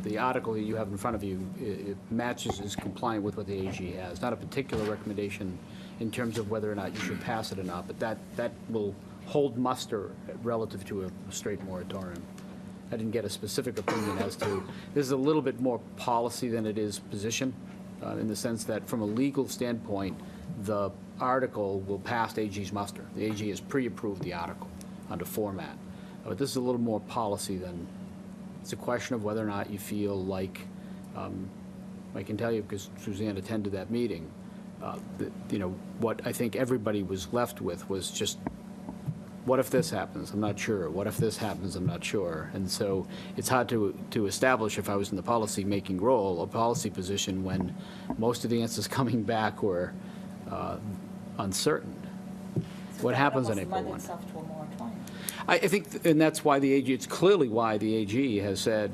the article that you have in front of you, it matches, is compliant with what the AG has. Not a particular recommendation in terms of whether or not you should pass it or not, but that will hold muster relative to a straight moratorium. I didn't get a specific opinion as to, this is a little bit more policy than it is position, in the sense that from a legal standpoint, the article will pass AG's muster. The AG has pre-approved the article under format. But this is a little more policy than, it's a question of whether or not you feel like, I can tell you because Suzanne attended that meeting, what I think everybody was left with was just, what if this happens? I'm not sure. What if this happens? I'm not sure. And so it's hard to establish, if I was in the policy-making role, a policy position when most of the answers coming back were uncertain. What happens on April 1? Lend itself to a moratorium. I think, and that's why the AG, it's clearly why the AG has said,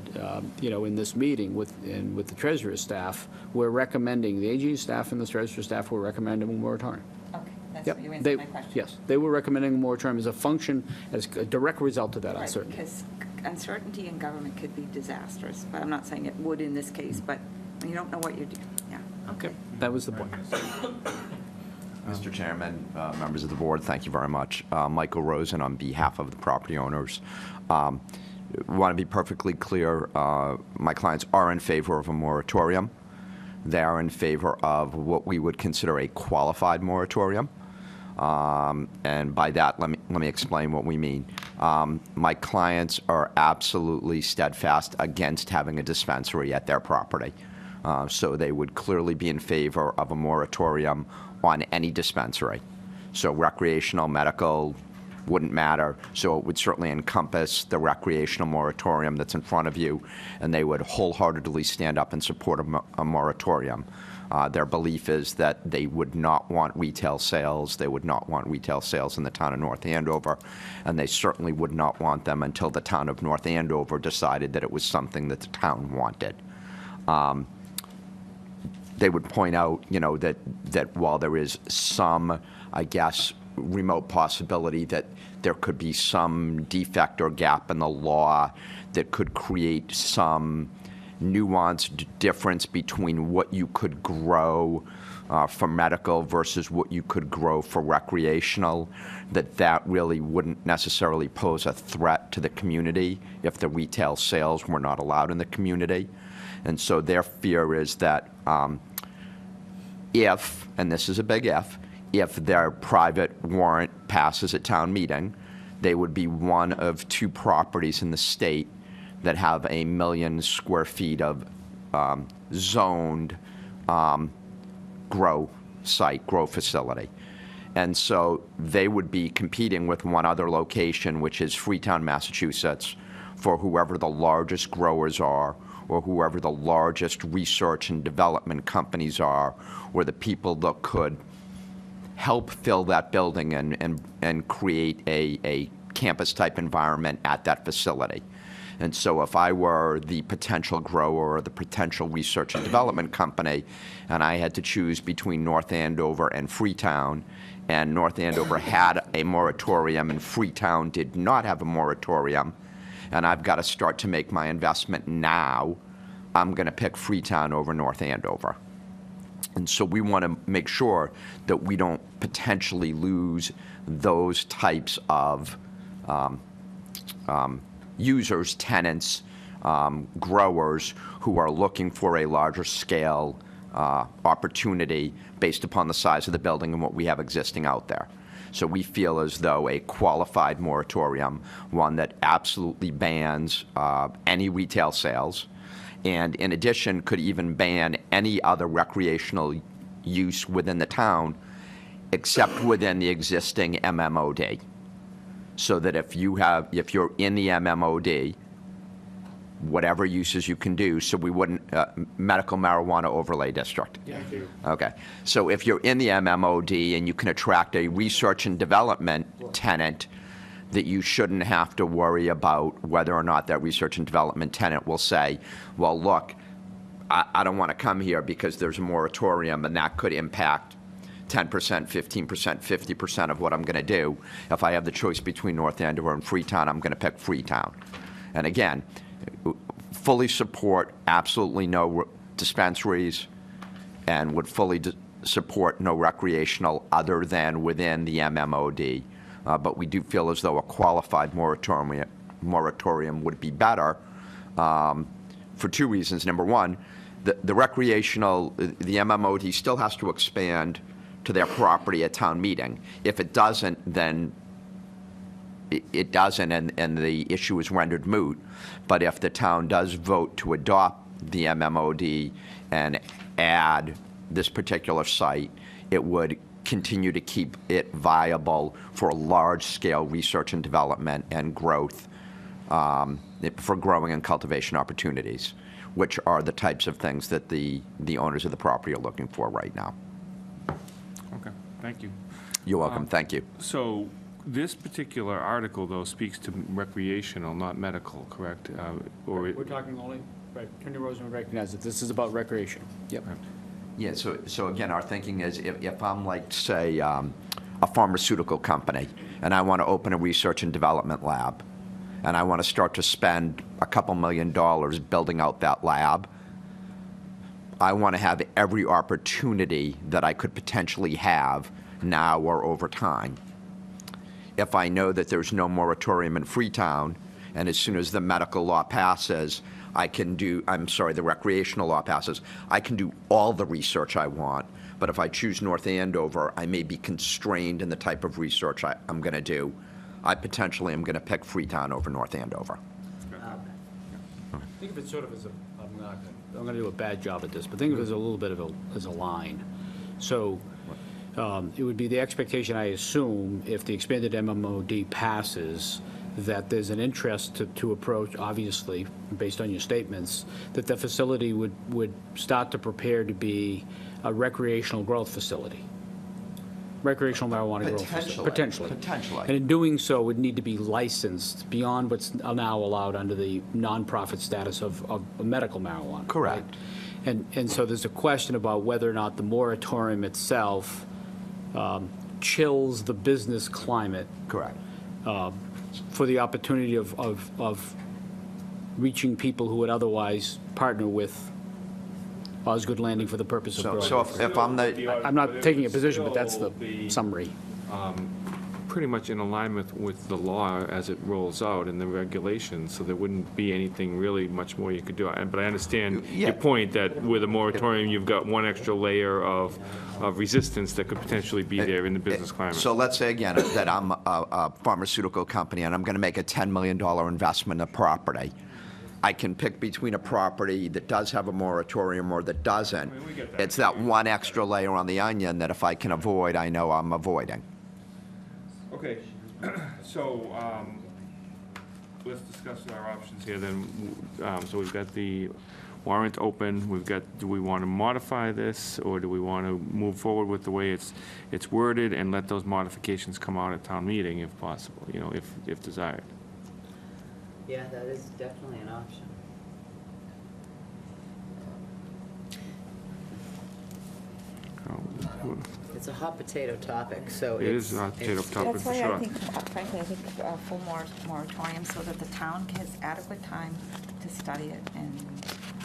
in this meeting with the Treasurer's staff, we're recommending, the AG staff and the Treasurer's staff were recommending a moratorium. Okay, that's Yep, what you answered my question. yes, they were recommending a moratorium as a function, as a direct result of that Right, uncertainty. because uncertainty in government could be disastrous, but I'm not saying it would in this case, but you don't know what you're doing, yeah. Okay, that was the point. Mr. Chairman, members of the board, thank you very much. Michael Rosen on behalf of the property owners. Want to be perfectly clear, my clients are in favor of a moratorium. They are in favor of what we would consider a qualified moratorium. And by that, let me explain what we mean. My clients are absolutely steadfast against having a dispensary at their property. So they would clearly be in favor of a moratorium on any dispensary. So recreational, medical wouldn't matter. So it would certainly encompass the recreational moratorium that's in front of you, and they would wholeheartedly stand up and support a moratorium. Their belief is that they would not want retail sales. They would not want retail sales in the town of North Andover, and they certainly would not want them until the town of North Andover decided that it was something that the town wanted. They would point out, that while there is some, I guess, remote possibility that there could be some defect or gap in the law that could create some nuanced difference between what you could grow for medical versus what you could grow for recreational, that really wouldn't necessarily pose a threat to the community if the retail sales were not allowed in the community. And so their fear is that if, and this is a big if their private warrant passes at town meeting, they would be one of two properties in the state that have 1 million square feet of zoned grow facility. And so they would be competing with one other location, which is Freetown, Massachusetts, for whoever the largest growers are, or whoever the largest research and development companies are, or the people that could help fill that building and create a campus-type environment at that facility. And so if I were the potential grower or the potential research and development company, and I had to choose between North Andover and Freetown, and North Andover had a moratorium and Freetown did not have a moratorium, and I've got to start to make my investment now, I'm going to pick Freetown over North Andover. And so we want to make sure that we don't potentially lose those types of users, tenants, growers who are looking for a larger scale opportunity based upon the size of the building and what we have existing out there. So we feel as though a qualified moratorium, one that absolutely bans any retail sales, and in addition could even ban any other recreational use within the town except within the existing MMOD. So that if you're in the MMOD, whatever uses you can do, so we wouldn't, medical marijuana overlay district. Yeah. Okay, so if you're in the MMOD and you can attract a research and development tenant, that you shouldn't have to worry about whether or not that research and development tenant will say, well, look, I don't want to come here because there's a moratorium and that could impact 10%, 15%, 50% of what I'm going to do. If I have the choice between North Andover and Freetown, I'm going to pick Freetown. And again, fully support absolutely no dispensaries and would fully support no recreational other than within the MMOD. But we do feel as though a qualified moratorium would be better for two reasons. Number one, the recreational, the MMOD still has to expand to their property at town meeting. If it doesn't, then it doesn't, and the issue is rendered moot. But if the town does vote to adopt the MMOD and add this particular site, it would continue to keep it viable for large-scale research and development and growth, for growing and cultivation opportunities, which are the types of things that the owners of the property are looking for right now. Okay, thank you. You're welcome. Thank you. So this particular article, though, speaks to recreational, not medical, correct? We're talking only, right, Attorney Rosen recognized that this is about recreation. Yep. Yeah, so again, our thinking is if I'm like, say, a pharmaceutical company, and I want to open a research and development lab, and I want to start to spend a couple $1 million building out that lab, I want to have every opportunity that I could potentially have now or over time. If I know that there's no moratorium in Freetown, and as soon as the medical law passes, the recreational law passes, I can do all the research I want. But if I choose North Andover, I may be constrained in the type of research I'm going to do. I potentially am going to pick Freetown over North Andover. Think of it sort of as I'm going to do a bad job at this, but think of it as a little bit of as a line. So it would be the expectation, I assume, if the expanded MMOD passes, that there's an interest to approach, obviously, based on your statements, that the facility would start to prepare to be a recreational growth facility. Recreational marijuana growth facility. Potentially. And in doing so, would need to be licensed beyond what's now allowed under the nonprofit status of medical marijuana. Correct. Right? And so there's a question about whether or not the moratorium itself chills the business climate. Correct. For the opportunity of reaching people who would otherwise partner with Osgood Landing for the purpose of growing. So if I'm I'm not taking a position, but that's the summary. Pretty much in alignment with the law as it rolls out and the regulations, so there wouldn't be anything really much more you could do. But I understand your point that with a moratorium, you've got one extra layer of resistance that could potentially be there in the business climate. So let's say again that I'm a pharmaceutical company and I'm going to make a $10 million investment in a property. I can pick between a property that does have a moratorium or that doesn't. It's that one extra layer on the onion that if I can avoid, I know I'm avoiding. Okay, so let's discuss our options here then. So we've got the warrant open, do we want to modify this, or do we want to move forward with the way it's worded and let those modifications come out at town meeting if possible, if desired? Yeah, that is definitely an option. It's a hot potato topic, so It is a hot potato topic That's for why sure. I think, frankly, I think full moratorium so that the town has adequate time to study it and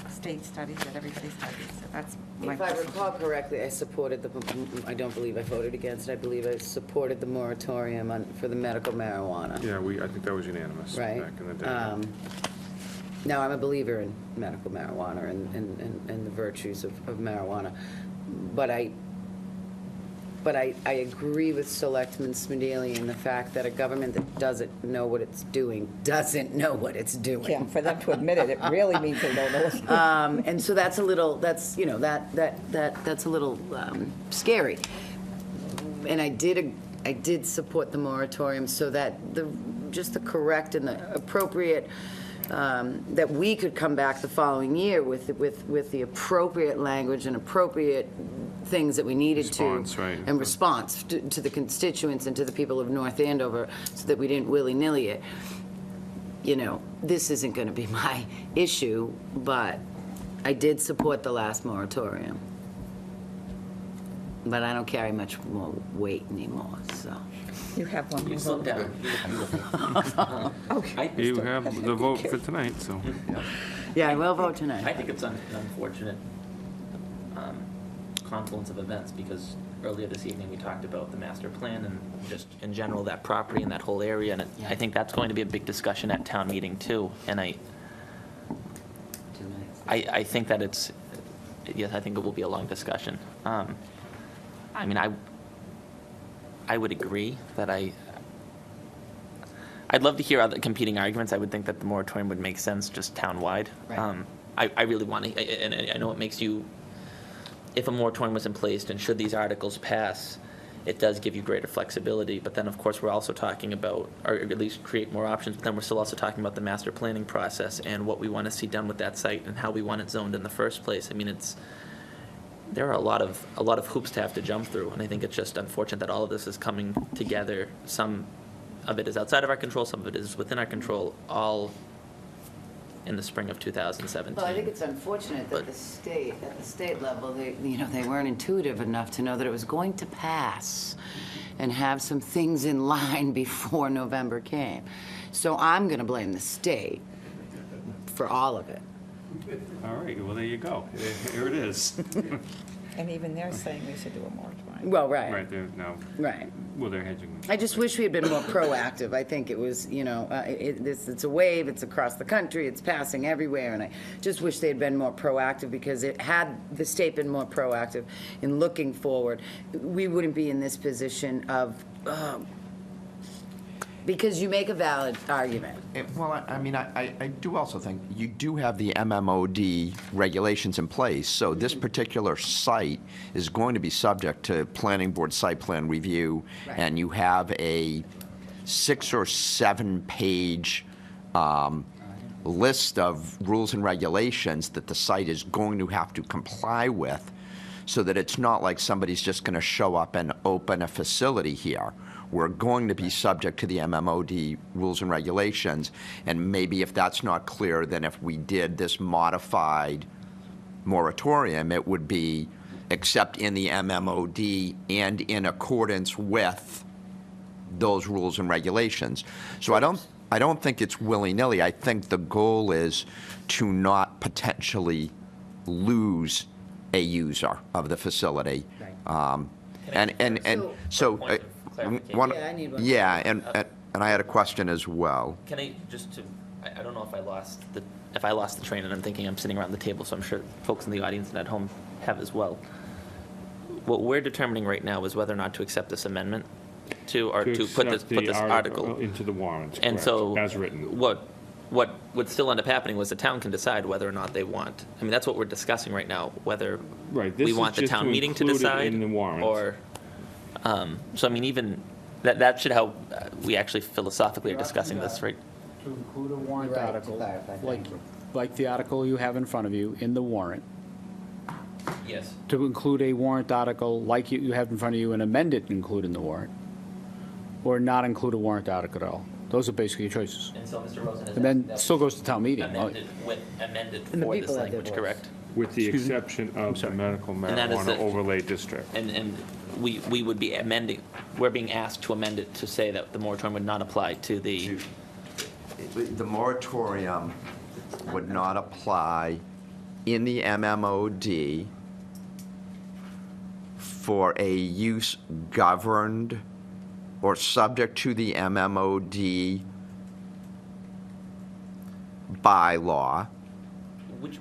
state studies that everybody studies. So that's my If I personal- recall correctly, I supported I don't believe I voted against it. I believe I supported the moratorium for the medical marijuana. Yeah, I think that was unanimous Right. back in the day. Now, I'm a believer in medical marijuana and the virtues of marijuana, but I agree with Selectman Smedili in the fact that a government that doesn't know what it's doing doesn't know what it's doing. Yeah, for them to admit it, it really means they don't know what's going on. And so that's a little, that's a little scary. And I did support the moratorium so that just the correct and the appropriate, that we could come back the following year with the appropriate language and appropriate things that we needed Response, to. right. And response to the constituents and to the people of North Andover, so that we didn't willy-nilly it. This isn't going to be my issue, but I did support the last moratorium. But I don't carry much more weight anymore, so. You have one. You more slow vote. down. You look beautiful. Okay. You have the vote for tonight, so. Yeah, I will vote tonight. I think it's an unfortunate confluence of events, because earlier this evening we talked about the master plan and just in general that property and that whole area, and I think that's going to be a big discussion at town meeting too. And I think that yes, I think it will be a long discussion. I mean, I would agree that I'd love to hear other competing arguments. I would think that the moratorium would make sense just town-wide. Right. I really want to, and I know it makes you, if a moratorium was in place and should these articles pass, it does give you greater flexibility. But then, of course, we're also talking about, or at least create more options, but then we're still also talking about the master planning process and what we want to see done with that site and how we want it zoned in the first place. I mean, there are a lot of hoops to have to jump through, and I think it's just unfortunate that all of this is coming together. Some of it is outside of our control, some of it is within our control, all in the spring of 2017. Well, I think it's unfortunate that at the state level, they weren't intuitive enough to know that it was going to pass and have some things in line before November came. So I'm going to blame the state for all of it. All right, well, there you go. Here it is. And even they're saying we should do a moratorium. Well, right. Right there, now, Right. well, they're hedging. I just wish we had been more proactive. I think it was, it's a wave, it's across the country, it's passing everywhere, and I just wish they had been more proactive, because had the state been more proactive in looking forward, we wouldn't be in this position of, because you make a valid argument. Well, I mean, I do also think you do have the MMOD regulations in place, so this particular site is going to be subject to planning board site plan review, Right. and you have a 6 or 7 page list of rules and regulations that the site is going to have to comply with, so that it's not like somebody's just going to show up and open a facility here. We're going to be subject to the MMOD rules and regulations, and maybe if that's not clear, then if we did this modified moratorium, it would be except in the MMOD and in accordance with those rules and regulations. So I don't think it's willy-nilly. I think the goal is to not potentially lose a user of the facility. Right. And so. Point of clarification. Yeah, I need one. Yeah, and I had a question as well. Can I I don't know if I lost the train, and I'm thinking I'm sitting around the table, so I'm sure folks in the audience and at home have as well. What we're determining right now is whether or not to accept this amendment to put this article into the warrant, and correct, so as written. What would still end up happening was the town can decide whether or not they want. I mean, that's what we're discussing right now, whether Right, this we is want the just town to meeting to include it decide, in the warrant. or so. I mean, even that should how we actually philosophically are discussing this, right? To include a warrant Right, to article, clarify, thank like, you. like the article you have in front of you, in the warrant, Yes. to include a warrant article like you have in front of you and amend it, include in the warrant, or not include a warrant article at all. Those are basically your choices. And so Mr. Rosen has And then that still goes to town meeting. amended And the for this people have their language, voice. correct? With the Excuse me? exception of the sorry. medical And that is marijuana the- overlay district. And we would be amending, we're being asked to amend it to say that the moratorium would not apply to the, The moratorium would not apply in the MMOD for a use governed or subject to the MMOD bylaw.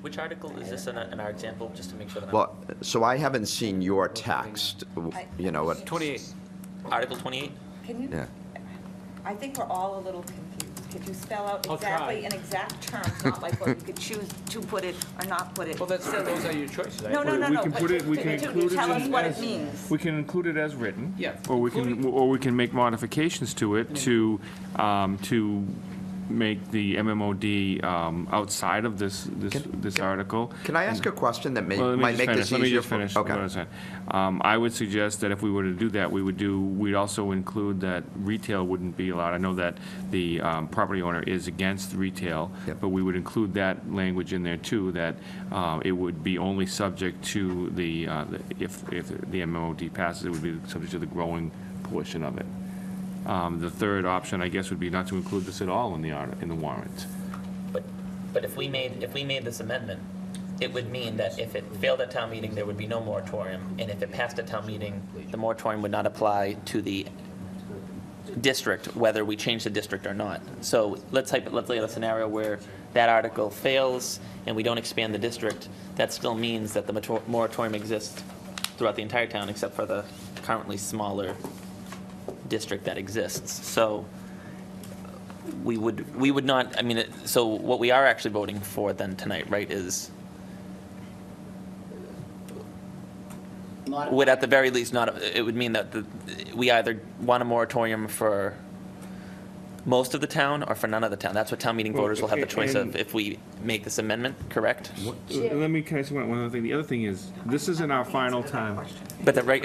which article is this in our example, just to make sure that I'm... Well, so I haven't seen your text, you know, what, 28. Article 28? Can you, yeah. I think we're all a little confused. Could you spell out I'll exactly, try. in exact terms, not like what you could choose to put it or not put it? Well, those are your choices. No, no, no, We no. can but put it, to- we to- can to include it Tell us what it as, means. we can include it as written. Yeah, Or we can make modifications to it to make the MMOD outside of this article. Can I ask a question that Well, let me might just make finish. this Let me easier? just finish what I was saying. I would suggest that if we were to do that, we'd also include that retail wouldn't be allowed. I know that the property owner is against retail, Yep. but we would include that language in there too, that it would be only subject to if the MMOD passes, it would be subject to the growing portion of it. The third option, I guess, would be not to include this at all in the warrant. But if we made this amendment, it would mean that if it failed at town meeting, there would be no moratorium, and if it passed at town meeting, the moratorium would not apply to the district, whether we change the district or not. So let's lay out a scenario where that article fails and we don't expand the district. That still means that the moratorium exists throughout the entire town, except for the currently smaller district that exists. So we would not, I mean, so what we are actually voting for then tonight, right, is would at the very least not, it would mean that we either want a moratorium for most of the town or for none of the town. That's what town meeting Well, voters will have the choice of and- if we make this amendment, correct? Can I say one other thing? The other thing is, this isn't our final time. But the right,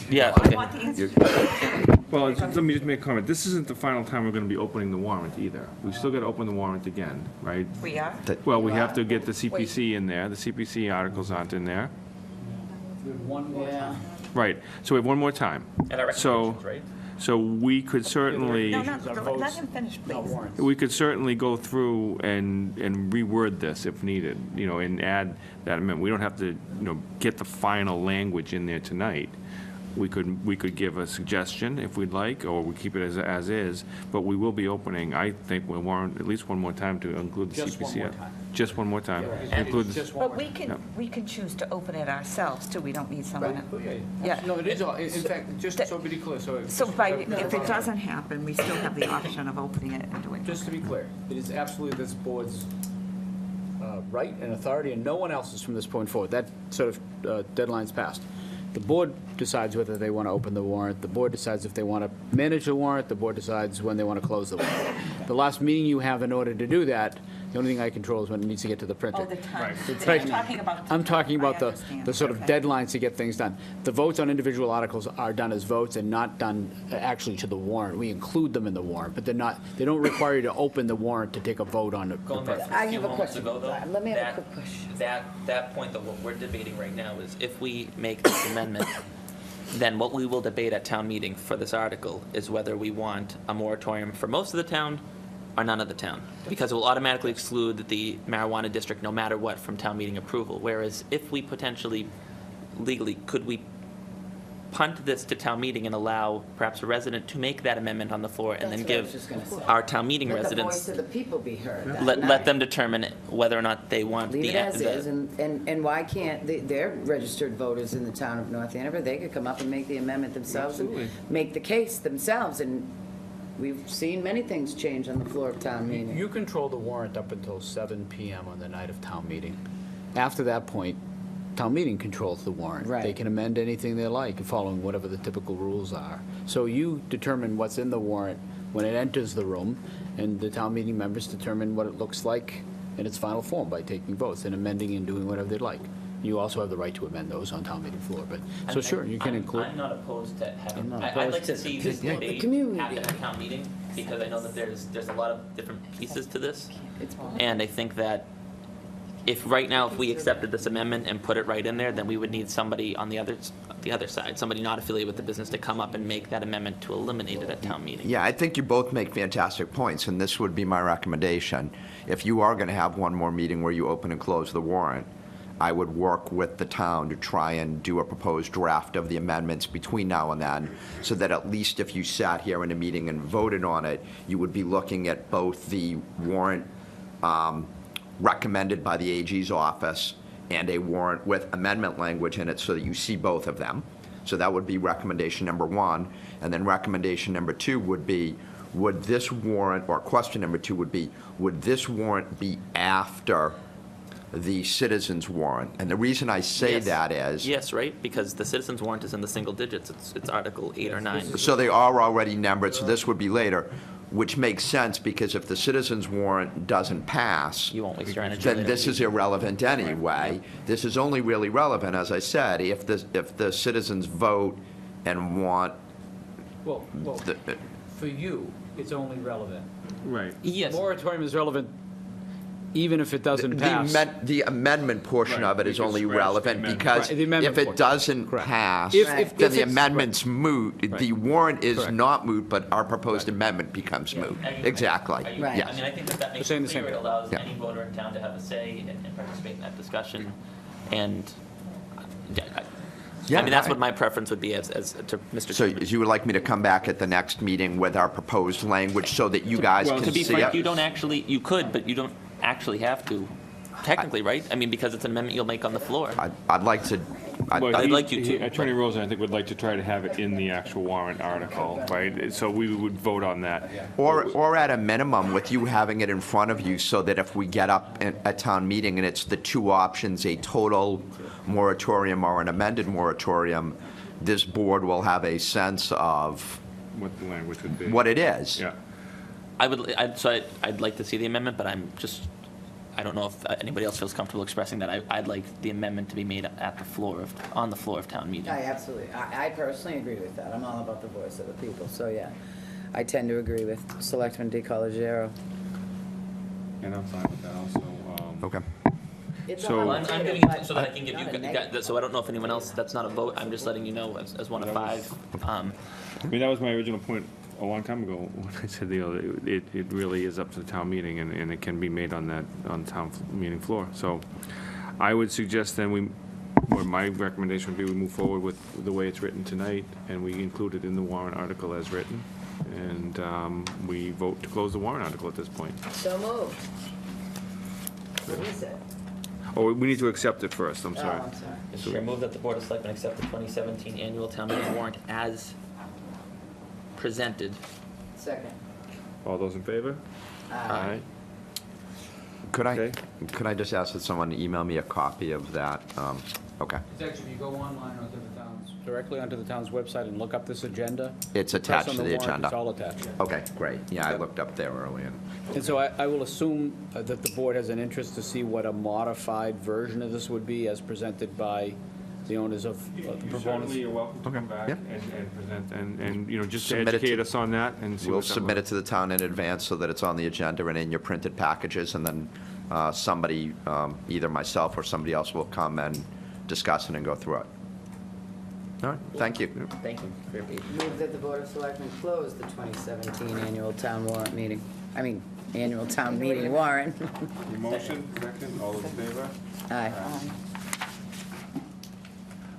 yeah, I okay. want the answer to that. Well, let me just make a comment. This isn't the final time we're going to be opening the warrant either. We still got to open the warrant again, right? We are? Well, we have to get the CPC in there. The CPC articles aren't in there. Yeah. Right, so we have one more time. And our recommendations, right? So we could certainly, No, no, let him finish, please. we could certainly go through and reword this if needed, and add that amendment. We don't have to, get the final language in there tonight. We could give a suggestion if we'd like, or we keep it as is, but we will be opening, I think, we'll warrant at least one more time to include the CPC. Just one more time. Just one more time. Yeah. Include the- Just one But more. we can choose to open it ourselves, too. We don't need someone. Yeah. Yeah. No, it is, in fact, just so to be clear, so. So if it doesn't happen, we still have the option of opening it and doing it. Just to be clear, it is absolutely this board's right and authority, and no one else's from this point forward. That sort of deadline's passed. The board decides whether they want to open the warrant. The board decides if they want to manage the warrant. The board decides when they want to close the warrant. The last meeting you have in order to do that, the only thing I control is when it needs to get to the printer. Oh, the time. Right. I'm talking about. I'm talking about I the understand. sort of Okay. deadlines to get things done. The votes on individual articles are done as votes and not done actually to the warrant. We include them in the warrant, but they don't require you to open the warrant to take a vote on it. Going back to I a few have a moments question. ago, though. Let me have a that- quick question. That point, though, what we're debating right now is if we make this amendment, then what we will debate at town meeting for this article is whether we want a moratorium for most of the town or none of the town. Because it will automatically exclude the marijuana district no matter what from town meeting approval. Whereas if we potentially, legally, could we punt this to town meeting and allow perhaps a resident to make that amendment on the floor and then That's what I was give just gonna say. our town meeting Let the residents, voice of the people be heard that let night. them determine whether or not they want Leave the. it as is, and why can't, they're registered voters in the town of North Andover, they could come up and make the amendment themselves and make the case themselves, and we've seen many things change on the floor of town meeting. You control the warrant up until 7 PM on the night of town meeting. After that point, town meeting controls the warrant. Right. They can amend anything they like, following whatever the typical rules are. So you determine what's in the warrant when it enters the room, and the town meeting members determine what it looks like in its final form by taking votes and amending and doing whatever they'd like. You also have the right to amend those on town meeting floor, but, so sure, you can include. I'm not opposed to having, I'm not I'd opposed like to to- see this the debate community. happen at town meeting, because I know that there's a lot of different pieces to this. And I think that if we accepted this amendment and put it right in there, then we would need somebody on the other side, somebody not affiliated with the business, to come up and make that amendment to eliminate it at town meeting. Yeah, I think you both make fantastic points, and this would be my recommendation. If you are going to have one more meeting where you open and close the warrant, I would work with the town to try and do a proposed draft of the amendments between now and then, so that at least if you sat here in a meeting and voted on it, you would be looking at both the warrant recommended by the AG's office and a warrant with amendment language in it, so that you see both of them. So that would be recommendation number one. And then recommendation number two would be, would this warrant, or question number two would be, would this warrant be after the citizens warrant? And the reason I say Yes. that is, Yes, right, because the citizens warrant is in the single digits, it's Article 8 or 9. so they are already numbered, so this would be later, which makes sense, because if the citizens warrant doesn't pass, You won't waste your energy then later. this is irrelevant anyway. This is only really relevant, as I said, if the citizens vote and want Well, the, for you, it's only relevant. Right. Yes. Moratorium is relevant even if it doesn't pass. the amendment portion Right, of it is you can only scratch the relevant amendment. because Right, the amendment if it portion. doesn't Correct. pass, If- then if the it's- amendment's moot. Right. The warrant is Correct. not moot, but our proposed amendment becomes moot. Exactly. Right. I mean, I think that makes saying it the same clear, it thing. allows Yeah. any voter in town to have a say and participate in that discussion, and, I mean, that's what my preference would be as to Mr. So Chairman. you would like me to come back at the next meeting with our proposed language so that you guys well, can To be see frank, it? you don't actually, you could, but you don't actually have to, technically, right? I mean, because it's an amendment you'll make on the floor. I'd like to, Well, I'd he- like you to. Attorney Rosen, I think, would like to try to have it in the actual warrant article, right? So we would vote on that. or at a minimum, with you having it in front of you, so that if we get up at town meeting and it's the two options, a total moratorium or an amended moratorium, this board will have a sense of What the language would be. what it is. Yeah. I'd like to see the amendment, but I don't know if anybody else feels comfortable expressing that. I'd like the amendment to be made on the floor of town meeting. I absolutely, I personally agree with that. I'm all about the voice of the people, so yeah. I tend to agree with Selectman DeCollegiero. And I'm fine with that also. Okay. It's So- a Well, I'm hot giving take, you, so that I but can give not a you, negative. so I don't know if anyone else, that's not a vote, I'm just letting you know as one of five. I mean, that was my original point a long time ago, when I said, it really is up to the town meeting, and it can be made on town meeting floor. So I would suggest then or my recommendation would be we move forward with the way it's written tonight, and we include it in the warrant article as written, and we vote to close the warrant article at this point. So moved. What is it? Oh, we need to accept it first, I'm Oh, sorry. I'm sorry. Mr. Chair, move that the Board of Selectmen accept the 2017 annual town meeting warrant as presented. Second. All those in favor? Aye. Could Okay. I just ask that someone email me a copy of that? Okay. It's actually, if you go online onto the town's, directly onto the town's website and look up this agenda. It's press attached on to the warrant, agenda. It's all attached. Okay, great. Yeah, I looked up there earlier. And so I will assume that the board has an interest to see what a modified version of this would be as presented by the owners of the proponents. Certainly, you're welcome to come back Yeah. and present, and, just to Submit it to- educate us on that and see We'll what's up. submit it to the town in advance so that it's on the agenda and in your printed packages, and then somebody, either myself or somebody else, will come and discuss it and go through it. All right, thank you. Thank you for your patience. Move that the Board of Selectmen close the 2017 annual town warrant meeting. Annual town meeting warrant. Your motion, second, all those in favor? Aye.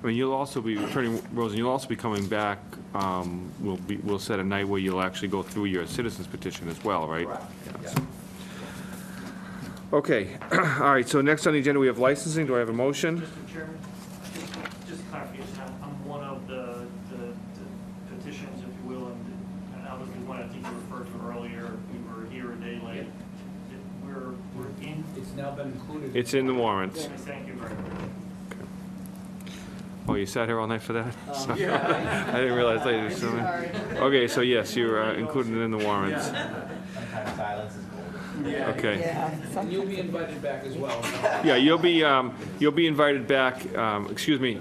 I mean, you'll also be, Attorney Rosen, you'll also be coming back, we'll set a night where you'll actually go through your citizens petition as well, right? Yeah. Okay, all right, so next on the agenda, we have licensing. Do I have a motion? Mr. Chairman, just clarification, I'm one of the petitions, if you will, and I was the one I think you referred to earlier, we were here a day late. We're in, It's now been included. It's in the warrants. thank you very much. Oh, you sat here all night for that? I didn't realize later. So. Okay, so yes, you're included in the warrants. Sometimes silence is golden. Okay. Yeah. You'll be invited back as well. Yeah, you'll be invited back, excuse me,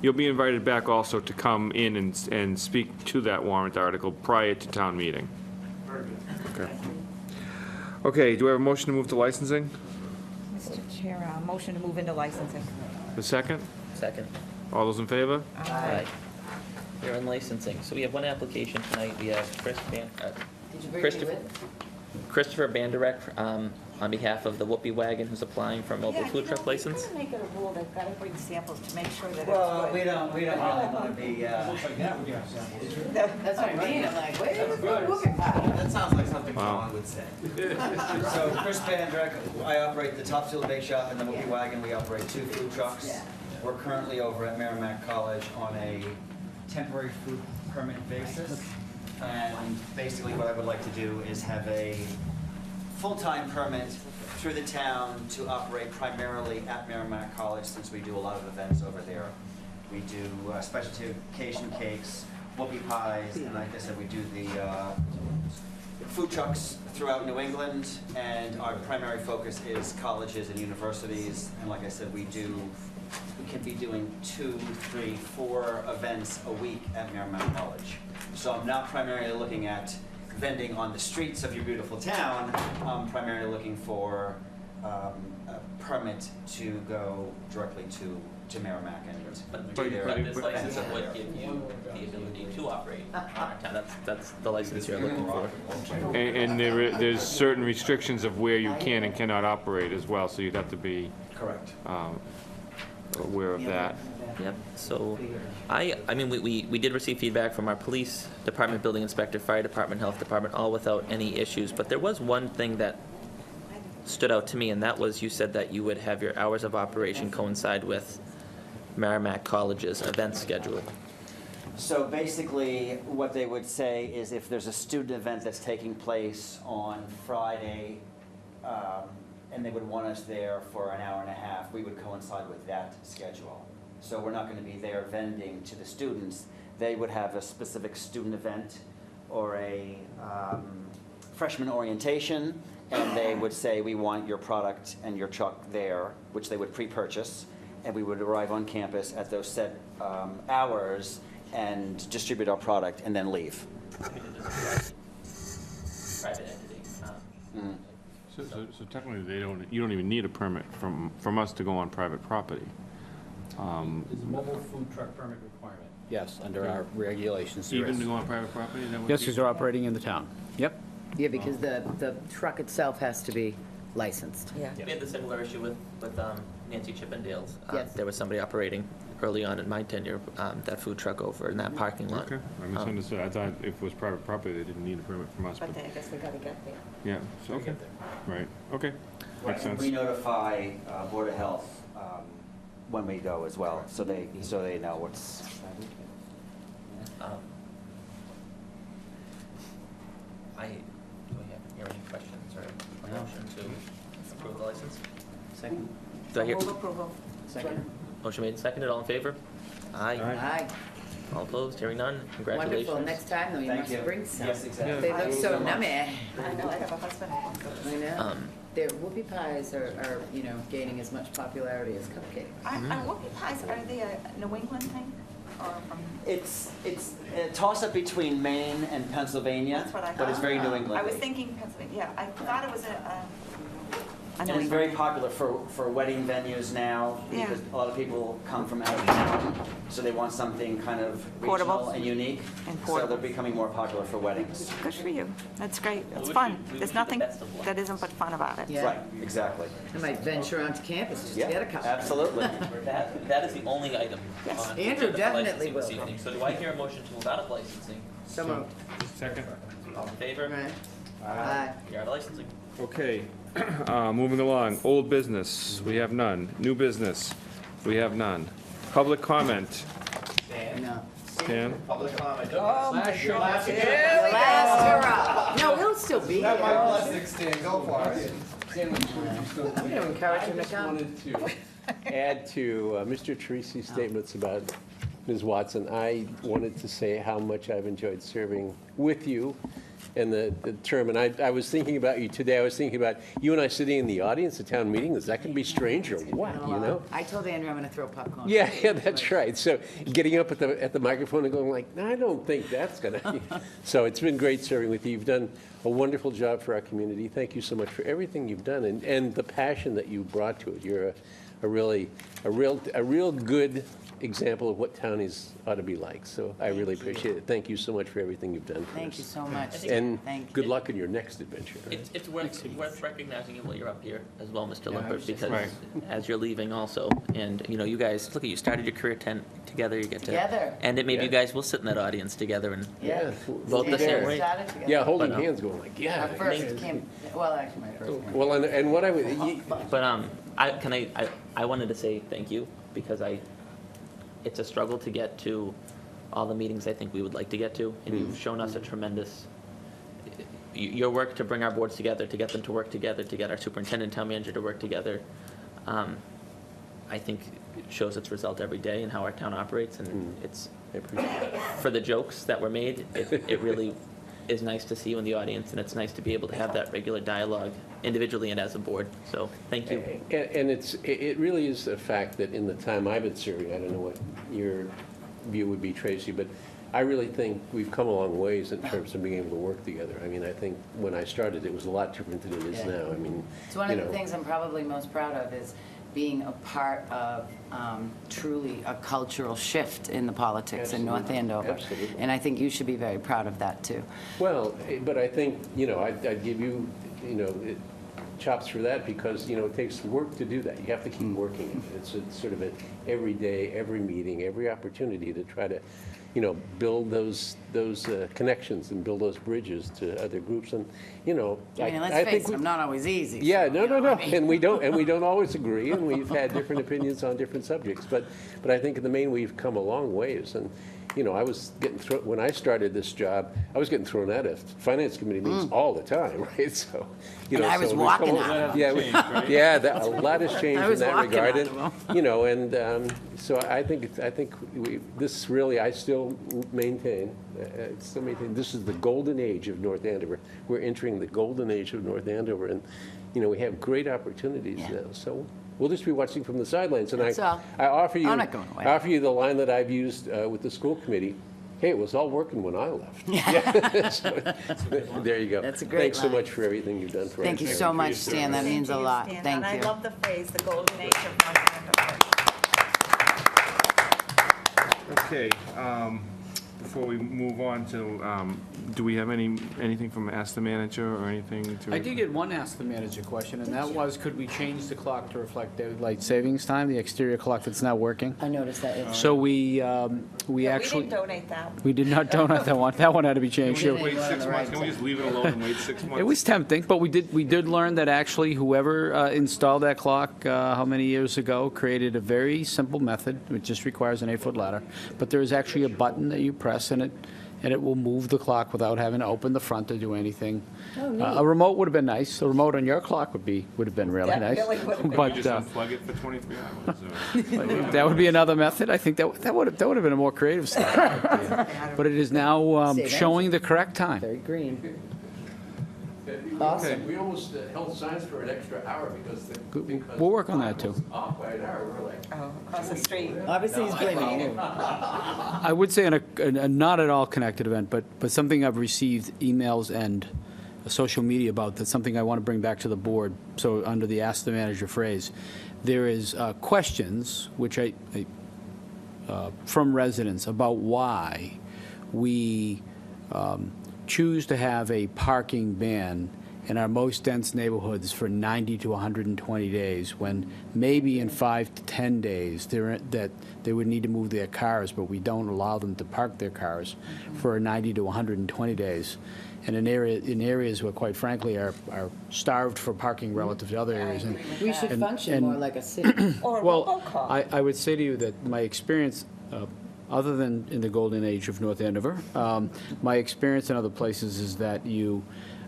you'll be invited back also to come in and speak to that warrant article prior to town meeting. Very good. Okay. Okay, do I have a motion to move to licensing? Mr. Chair, motion to move into licensing. A second? Second. All those in favor? Aye. We're on licensing. So we have one application tonight. We have Did you bring me Christopher- with? Christopher Banderek on behalf of the Whoopie Wagon, who's applying for a mobile food truck license. We're going to make it a rule, they've got to bring samples to make sure that it's Well, good. we don't really want to be, Looks like that would have samples. That's what I mean, I'm like, where's the whoopie pie? that sounds like something Wow. John would say. So Chris Vandrek, I operate the Topsfield Bake Shop and the Whoopie Wagon. We operate 2 food trucks. We're currently over at Merrimack College on a temporary food permit basis. And basically what I would like to do is have a full-time permit through the town to operate primarily at Merrimack College, since we do a lot of events over there. We do specialty occasion cakes, whoopie pies, and like I said, we do the food trucks throughout New England, and our primary focus is colleges and universities. And like I said, we can be doing 2, 3, 4 events a week at Merrimack College. So I'm not primarily looking at vending on the streets of your beautiful town. I'm primarily looking for a permit to go directly to Merrimack and do their But this events. license would give you the ability to operate on our town. That's the license you're looking for. And there's certain restrictions of where you can and cannot operate as well, so you'd have to be Correct. aware of that. Yep, so I mean, we did receive feedback from our police department, building inspector, fire department, health department, all without any issues. But there was one thing that stood out to me, and that was you said that you would have your hours of operation coincide with Merrimack College's event schedule. So basically, what they would say is if there's a student event that's taking place on Friday, and they would want us there for an hour and a half, we would coincide with that schedule. So we're not going to be there vending to the students. They would have a specific student event or a freshman orientation, and they would say, we want your product and your truck there, which they would pre-purchase, and we would arrive on campus at those set hours and distribute our product and then leave. Private entity. So technically, you don't even need a permit from us to go on private property. Is a mobile food truck permit requirement? Yes, under our regulations. there Even is. to go on private property? Is that what Yes, you- because they're operating in the town. Yep. Yeah, because the truck itself has to be licensed. Yeah. We had the similar issue with Nancy Chippendale's. Yes. There was somebody operating early on in my tenure, that food truck over in that parking lot. Okay, I misunderstood. I thought if it was private property, they didn't need a permit from us, But but, I guess they got to get there. yeah, so, okay, right, okay, makes sense. We notify Board of Health when we go as well, so they know what's. Do we have any questions or a motion to approve the license? Second. Do I hear? Move approval. Second. Motion made and seconded, all in favor? Aye. Aye. All opposed, hearing none, congratulations. Wonderful. Next time, though, you Thank must you. bring some. Yes, exactly. They look so nummy. I know, I have a husband. I know. Their whoopie pies are, gaining as much popularity as cupcakes. Are whoopie pies, are they a New England thing? Or from, It's a toss-up between Maine and Pennsylvania, that's what I thought. but it's very New England. I was thinking Pennsylvania, yeah, I thought it was a And New it's very England. popular for wedding venues now, Yeah. because a lot of people come from out of town, so they want something kind of regional Portable. and unique. And So portable. they're becoming more popular for weddings. Good for you. That's great. It's wish fun. you- we wish There's you the nothing best of luck. that isn't but fun about it. Yeah. Right, exactly. I might venture onto campus just to Yeah, get a couple. absolutely. That is the only item Yes. on Andrew the definitely licensing this will. evening. So do I hear a motion to move out of licensing? So moved. Second. All in favor? Right. Aye. You're out of licensing. Okay, moving along, old business, we have none. New business, we have none. Public comment, No. Dan? Public comment. Last hurrah. No, he'll still be here. Go for it. I'm going to encourage him to come. Wanted to add to Mr. Teresi's statements about Ms. Watson, I wanted to say how much I've enjoyed serving with you and the term. And I was thinking about you today. I was thinking about you and I sitting in the audience at town meetings. That can be strange or what, you know? I told Andrew I'm going to throw popcorn. Yeah, that's right. So getting up at the microphone and going like, I don't think that's going to. So it's been great serving with you. You've done a wonderful job for our community. Thank you so much for everything you've done and the passion that you brought to it. You're a real good example of what townies ought to be like. So I really appreciate it. Thank you so much for everything you've done for us. Thank you so much. And Thank good luck in your next adventure. It's worth recognizing while you're up here as well, Mr. Yeah, I Lippert, was just- because Right. as you're leaving also, and, you know, you guys, look at you, started your career together, you get to. Together. And maybe Yeah. you guys will sit in that audience together and Yeah. vote the same way. Started together. Yeah, holding But, hands going like, yeah. Our first came, well, actually, my first came. Well, and what I would, But I wanted to say thank you, because it's a struggle to get to all the meetings I think we would like to get to, and you've shown us a tremendous, your work to bring our boards together, to get them to work together, to get our superintendent, town manager to work together, I think it shows its result every day in how our town operates, and it's, for the jokes that were made, it really is nice to see you in the audience, and it's nice to be able to have that regular dialogue individually and as a board, so thank you. and it really is a fact that in the time I've been serving, I don't know what your view would be, Tracy, but I really think we've come a long ways in terms of being able to work together. I mean, I think when I started, it was a lot different than it is Yeah. now. I mean, It's one of the things I'm probably most proud of is being a part of truly a cultural shift in the politics in North Andover. Absolutely. And I think you should be very proud of that, too. Well, but I think, I'd give you, chops for that because, it takes work to do that. You have to keep working. It's sort of an every day, every meeting, every opportunity to try to, build those connections and build those bridges to other groups. And, I mean, let's face it, I'm not always easy. Yeah, so, no. I mean- And we don't always agree, and we've had different opinions on different subjects. But I think in the main, we've come a long ways. And, I was getting when I started this job, I was getting thrown out of finance committee meetings all the time, right? So, And I was so we've walking come out of Yeah, a lot has changed I in was that walking regard. out of And, so I think this really, I still maintain, this is the golden age of North Andover. We're entering the golden age of North Andover, and, we have great opportunities now. So we'll just be watching from the sidelines. And That's all. I offer you, I'm not going away. I offer you the line that I've used with the school committee. Hey, it was all working when I left. Yeah. So, there you go. That's a great Thanks so line. much for everything you've done for us. Thank you so much, Stan. That means a lot. Stan. Thank And you. I love the phrase, the golden age of North Andover. Okay, before we move on to, do we have anything from Ask the Manager or anything to? I did get one Ask the Manager question, and that was, could we change the clock to reflect daylight savings time, the exterior clock that's not working? I noticed that. Yeah. So we Yeah, actually, we didn't donate that. we did not donate that one. That one had to be changed. We didn't Wait go on 6 the months, right can we just leave it alone and wait 6 months? It was tempting, but we did learn that actually whoever installed that clock, how many years ago, created a very simple method. It just requires an 8-foot ladder. But there is actually a button that you press, and it will move the clock without having to open the front to do anything. A remote would have been nice. A remote on your clock would have been really That nice. really would have been. Can we But just unplug it for 23 hours? Or? that would be another method. I think that would have been a more creative style. But it is now showing the correct time. Very green. Awesome. We almost held signs for an extra hour because We'll work on that, too. off by an hour. We're like, Oh, across the street. Obviously, he's blaming you. I would say in a not at all connected event, but something I've received emails and social media about, that's something I want to bring back to the board. So under the Ask the Manager phrase, there is questions, which from residents about why we choose to have a parking ban in our most dense neighborhoods for 90 to 120 days, when maybe in 5 to 10 days that they would need to move their cars, but we don't allow them to park their cars for 90 to 120 days. And in areas where, quite frankly, are starved for parking relative to other areas. And We should and- function and- more like a city. Or a well, robocall. I would say to you that my experience, other than in the golden age of North Andover, my experience in other places is that you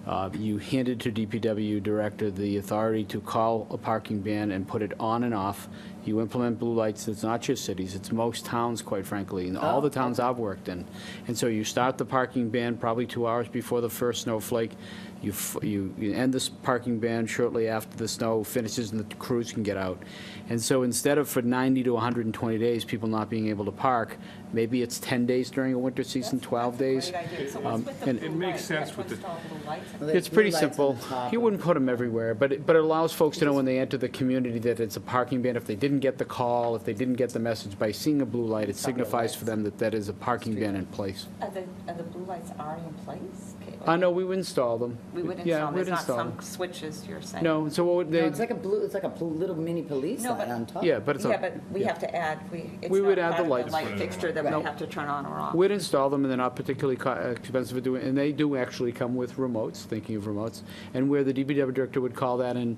handed to DPW director the authority to call a parking ban and put it on and off. You implement blue lights, it's not just cities, it's most towns, quite frankly, and all the towns I've worked in. And so you start the parking ban probably 2 hours before the first snowflake. You end this parking ban shortly after the snow finishes and the crews can get out. And so instead of for 90 to 120 days, people not being able to park, maybe it's 10 days during a winter season, 12 days. Great idea. So what's with the and blue it makes lights? sense You with have to the- install blue lights? Well, there's It's pretty blue lights on simple. the top You of wouldn't put them everywhere, but it allows folks to know when they enter the community that it's a parking ban. If they didn't get the call, if they didn't get the message, by seeing a blue light, it signifies for them that that is a parking ban in place. Are the blue lights already in place? Okay, I know we would install them. We would Yeah, install them, we'd there's not install some them. switches you're saying? No, so what would No, they, it's like a little mini police No, light but- on top. yeah, but it's Yeah, a, but we have to add, it's We not would add part the of lights. light fixture that we Right. have to turn on or off. we'd install them, and they're not particularly expensive to do, and they do actually come with remotes, thinking of remotes, and where the DPW director would call that and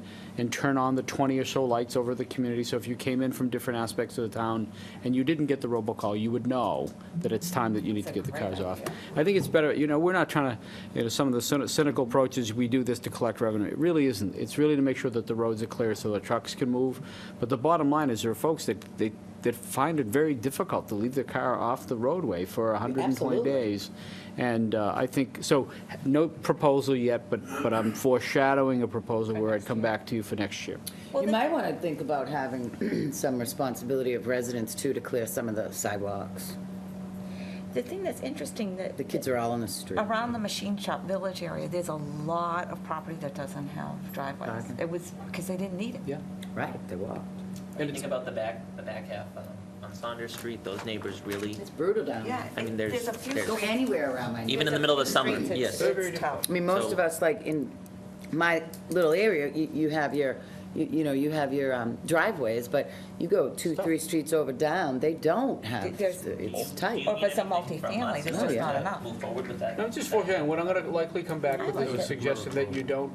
turn on the 20 or so lights over the community, so if you came in from different aspects of the town and you didn't get the robocall, you would know that it's time that you need to get the cars off. I think it's better, we're not trying to, some of the cynical approaches, we do this to collect revenue. It really isn't. It's really to make sure that the roads are clear so the trucks can move. But the bottom line is there are folks that find it very difficult to leave their car off the roadway for 120 Absolutely. days. And I think, so, no proposal yet, but I'm foreshadowing a proposal where I'd come back to you for next year. You might want to think about having some responsibility of residents, too, to clear some of the sidewalks. The thing that's interesting that. The kids are all on the street. Around the Machine Shop Village area, there's a lot of property that doesn't have driveways. It was, because they didn't need it. Yeah. Right, they walk. When you think about the back half on Saunders Street, those neighbors really, It's brutal down Yeah, there. I mean, there's a few. Go anywhere around my even in the middle of the summer, Streets, yes. It's tough. I mean, most So- of us, like in my little area, you have your, you have your driveways, but you go 2, 3 streets over down, they don't have, There's- it's tight. Or if it's a multifamily, there's just not enough. Move forward with that. No, just foreshadowing, what I'm going to likely come back with is a suggestion that you don't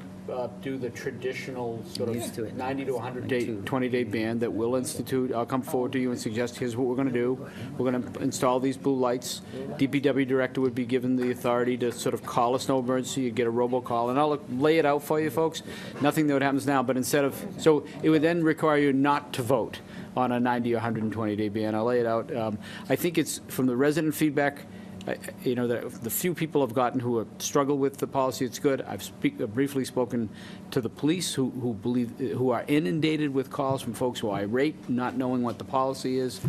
do the traditional sort Used to of it. 90 to 120-day ban that we'll institute. I'll come forward to you and suggest, here's what we're going to do. We're going to install these blue lights. DPW director would be given the authority to sort of call a snow emergency, you get a robocall, and I'll lay it out for you folks. Nothing that happens now, but instead of, so it would then require you not to vote on a 90 or 120-day ban. I'll lay it out. I think it's, from the resident feedback, the few people I've gotten who have struggled with the policy, it's good. I've briefly spoken to the police who are inundated with calls from folks who are irate, not knowing what the policy is.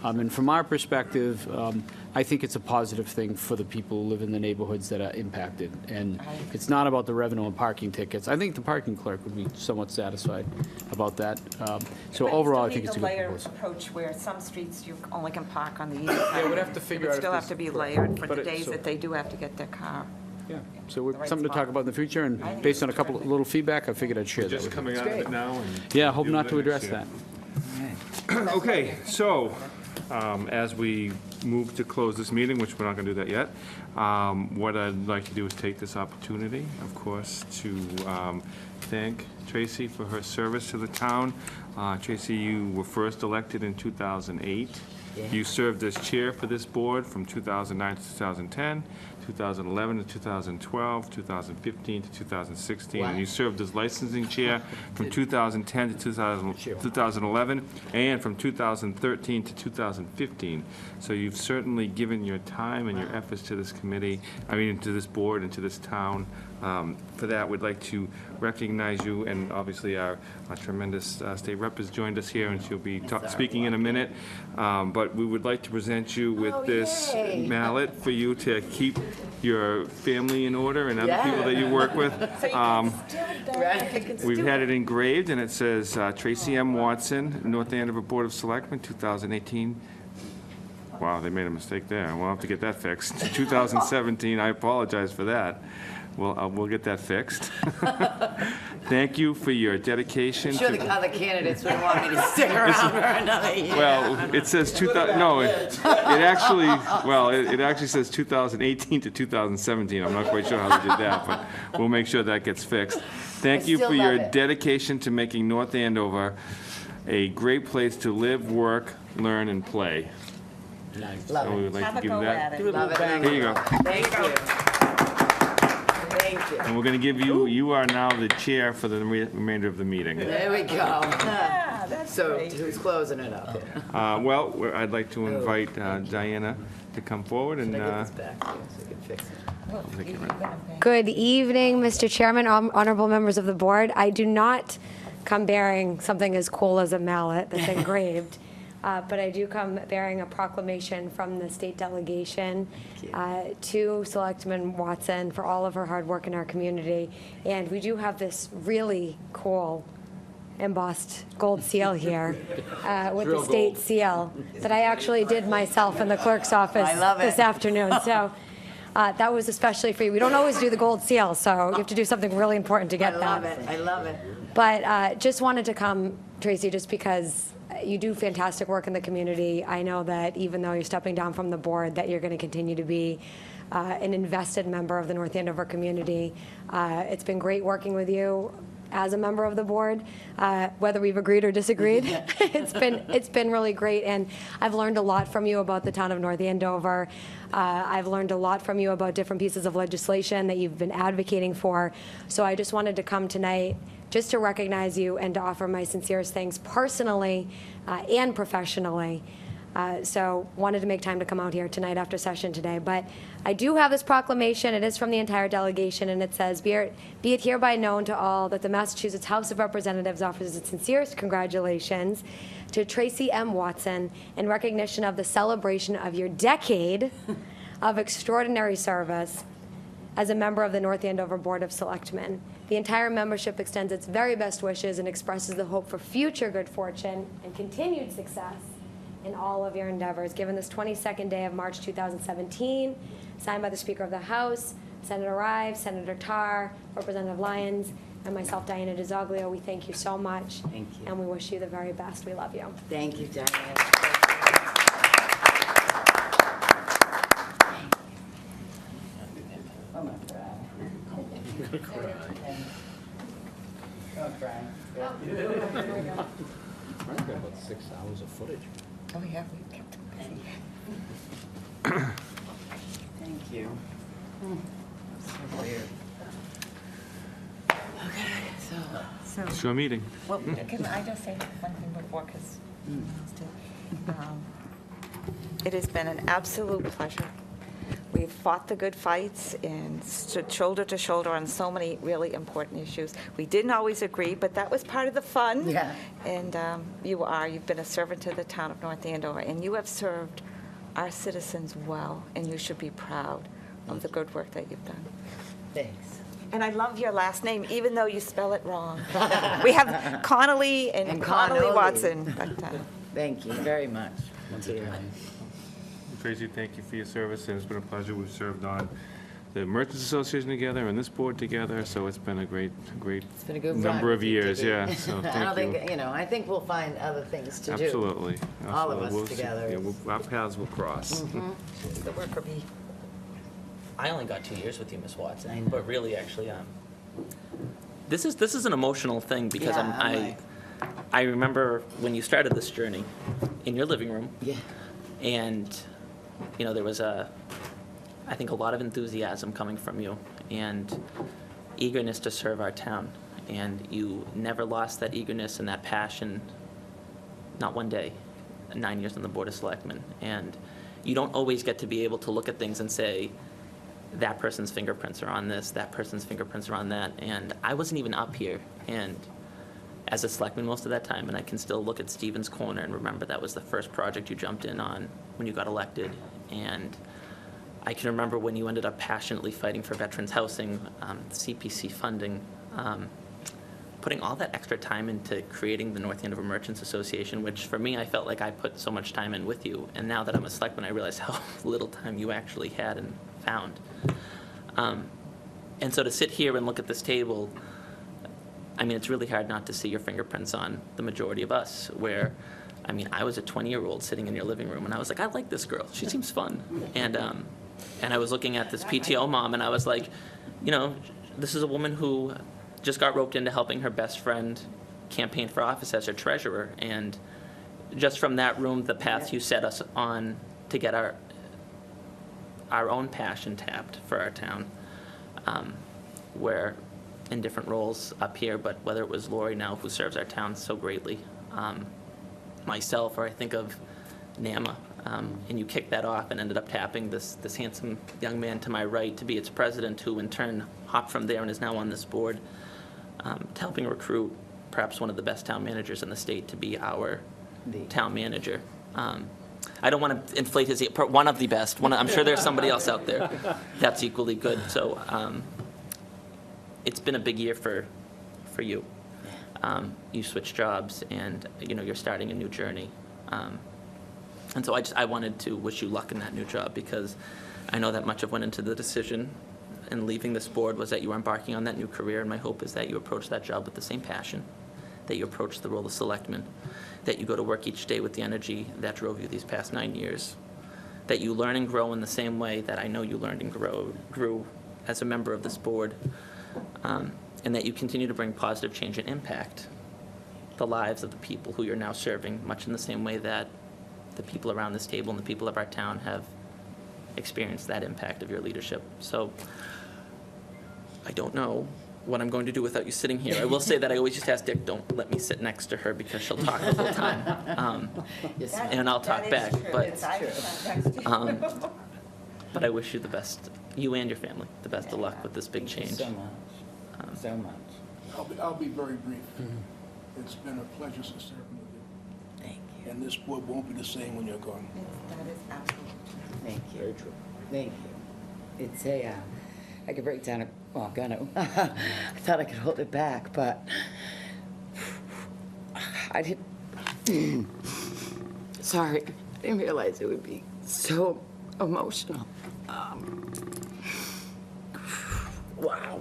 And from our perspective, I think it's a positive thing for the people who live in the neighborhoods that are impacted. And it's not about the revenue and parking tickets. I think the parking clerk would be somewhat satisfied about that. So overall, I think it's a good proposal. But you still need the layered approach where some streets you only can park on the east side. Yeah, we'd have to figure It out would if still have this- to be layered for but the it- days so- that they do have to get their car. Yeah, so we're, The right something to talk spot. about in the future, and I think based on a it's couple, terrific. little feedback, I figured I'd share that Just with you. coming out of it now and. Yeah, hope deal not with to it next address year. that. Okay, so, as we move to close this meeting, which we're not gonna do that yet, what I'd like to do is take this opportunity, of course, to thank Tracy for her service to the town. Tracy, you were first elected in 2008. You served as chair for this board from 2009 to 2010, 2011 to 2012, 2015 to 2016. And you served as licensing chair from 2010 to 2011, and from 2013 to 2015. So you've certainly given your time and your efforts to this committee, to this board and to this town. For that, we'd like to recognize you, and obviously our tremendous state rep has joined us here, and she'll be speaking in a minute. But we would like to present you with this mallet for you to keep your family in order and other people that you work with. We've had it engraved, and it says, Tracy M. Watson, North Andover Board of Selectmen, 2018. Wow, they made a mistake there. We'll have to get that fixed. 2017, I apologize for that. We'll get that fixed. Thank you for your dedication. I'm sure the other candidates would want me to stick around for another year. Well, it says 2000, no, it actually says 2018 to 2017. I'm not quite sure how they did that, but we'll make sure that gets fixed. Thank you still for your love it. dedication to making North Andover a great place to live, work, learn, and play. Love So we it. would like Have to a give you go that. at it. Love it. Here you go. Thank you. Thank you. And we're going to give you, you are now the chair for the remainder of the meeting. There we go. Yeah, that's So great. who's closing it up? Well, I'd like to invite Diana to come forward and. Can I get this back to you so you can fix it? Good evening, Mr. Chairman, honorable members of the board. I do not come bearing something as cool as a mallet that's engraved, but I do come bearing a proclamation from the state delegation to Selectman Watson for all of her hard work in our community. And we do have this really cool embossed gold seal here with the state seal that I actually did myself in the clerk's office this afternoon. So that was especially for you. We don't always do the gold seal, so you have to do something really important to get that. I love it. I love it. But just wanted to come, Tracy, just because you do fantastic work in the community. I know that even though you're stepping down from the board, that you're going to continue to be an invested member of the North Andover community. It's been great working with you as a member of the board, whether we've agreed or disagreed. It's been really great, and I've learned a lot from you about the town of North Andover. I've learned a lot from you about different pieces of legislation that you've been advocating for. So I just wanted to come tonight just to recognize you and to offer my sincerest thanks personally and professionally. So wanted to make time to come out here tonight after session today. But I do have this proclamation. It is from the entire delegation, and it says, be it hereby known to all that the Massachusetts House of Representatives offers its sincerest congratulations to Tracy M. Watson in recognition of the celebration of your decade of extraordinary service as a member of the North Andover Board of Selectmen. The entire membership extends its very best wishes and expresses the hope for future good fortune and continued success in all of your endeavors. Given this 22nd day of March 2017, signed by the Speaker of the House, Senator Ives, Senator Tarr, Representative Lyons, and myself, Diana DeZoglio, we thank you so much. Thank you. And we wish you the very best. We love you. Thank you, Diana. I'm not crying. Don't cry. Don't cry. I've got about 6 hours of footage. Oh, yeah, we kept it busy. Thank you. So weird. Okay, so. It's your meeting. Well, can I just say one thing before, because it has been an absolute pleasure. We've fought the good fights and stood shoulder to shoulder on so many really important issues. We didn't always agree, but that was part of the fun. Yeah. And you've been a servant to the town of North Andover, and you have served our citizens well, and you should be proud of the good work that you've done. Thanks. And I love your last name, even though you spell it wrong. We have Connolly and Connolly Watson. But, thank you very much. Thank you. Tracy, thank you for your service, and it's been a pleasure. We've served on the Merchants Association together and this board together, so it's been a great It's been a good number run. of years, yeah, so I don't thank you. think, I think we'll find other things to do. Absolutely. All of us We'll see. together. Yeah, our paths will cross. the work will be. I only got 2 years with you, Miss Watson, I know. but really, actually, this is an emotional thing because Yeah, I remember when you started this journey in your living room, Yeah. and there was I think a lot of enthusiasm coming from you and eagerness to serve our town, and you never lost that eagerness and that passion, not one day. 9 years on the Board of Selectmen, and you don't always get to be able to look at things and say, that person's fingerprints are on this, that person's fingerprints are on that, and I wasn't even up here, and as a selectman most of that time, and I can still look at Stevens Corner and remember that was the first project you jumped in on when you got elected, and I can remember when you ended up passionately fighting for veterans housing, CPC funding, putting all that extra time into creating the North Andover Merchants Association, which for me, I felt like I put so much time in with you, and now that I'm a selectman, I realize how little time you actually had and found. And so to sit here and look at this table, I mean, it's really hard not to see your fingerprints on the majority of us, where, I mean, I was a 20-year-old sitting in your living room, and I was like, I like this girl. She seems fun. And I was looking at this PTO mom, and I was like, this is a woman who just got roped into helping her best friend campaign for office as her treasurer. And just from that room, the path you set us on to get our own passion tapped for our town, where in different roles up here, but whether it was Lori now, who serves our town so greatly, myself, or I think of NAMA, and you kicked that off and ended up tapping this handsome young man to my right to be its president, who in turn hopped from there and is now on this board, to helping recruit perhaps one of the best town managers in the state to be our town manager. I don't want to inflate his, one of the best. I'm sure there's somebody else out there that's equally good. So it's been a big year for you. You switched jobs, and you're starting a new journey. And so I wanted to wish you luck in that new job, because I know that much of went into the decision in leaving this board was that you were embarking on that new career, and my hope is that you approach that job with the same passion that you approach the role of selectman, that you go to work each day with the energy that drove you these past 9 years, that you learn and grow in the same way that I know you learned and grew as a member of this board, and that you continue to bring positive change and impact the lives of the people who you're now serving, much in the same way that the people around this table and the people of our town have experienced that impact of your leadership. So I don't know what I'm going to do without you sitting here. I will say that I always just ask Dick, don't let me sit next to her, because she'll talk the whole time. And I'll talk back. But I wish you the best, you and your family, the best of luck with this big change. So much. So much. I'll be very brief. It's been a pleasure to serve with you. Thank you. And this board won't be the same when you're gone. That is absolutely true. Thank you. Very true. Thank you. It's a, I could break down it, well, I'm gonna. I thought I could hold it back, but I didn't, sorry, I didn't realize it would be so emotional. Wow.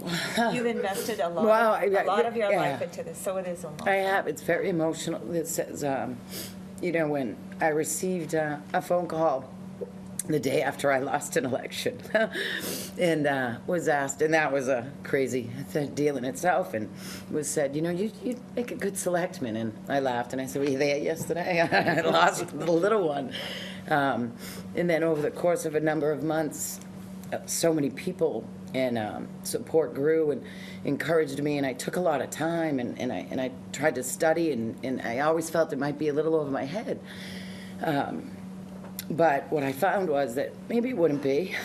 You've invested a lot, Wow, a lot of your yeah. life into this, so it is emotional. I have. It's very emotional. It says, when I received a phone call the day after I lost an election and was asked, and that was a crazy deal in itself, and was said, you'd make a good selectman. And I laughed and I said, were you there yesterday? I lost the little one. And then over the course of a number of months, so many people and support grew and encouraged me, and I took a lot of time, and I tried to study, and I always felt it might be a little over my head. But what I found was that maybe it wouldn't be.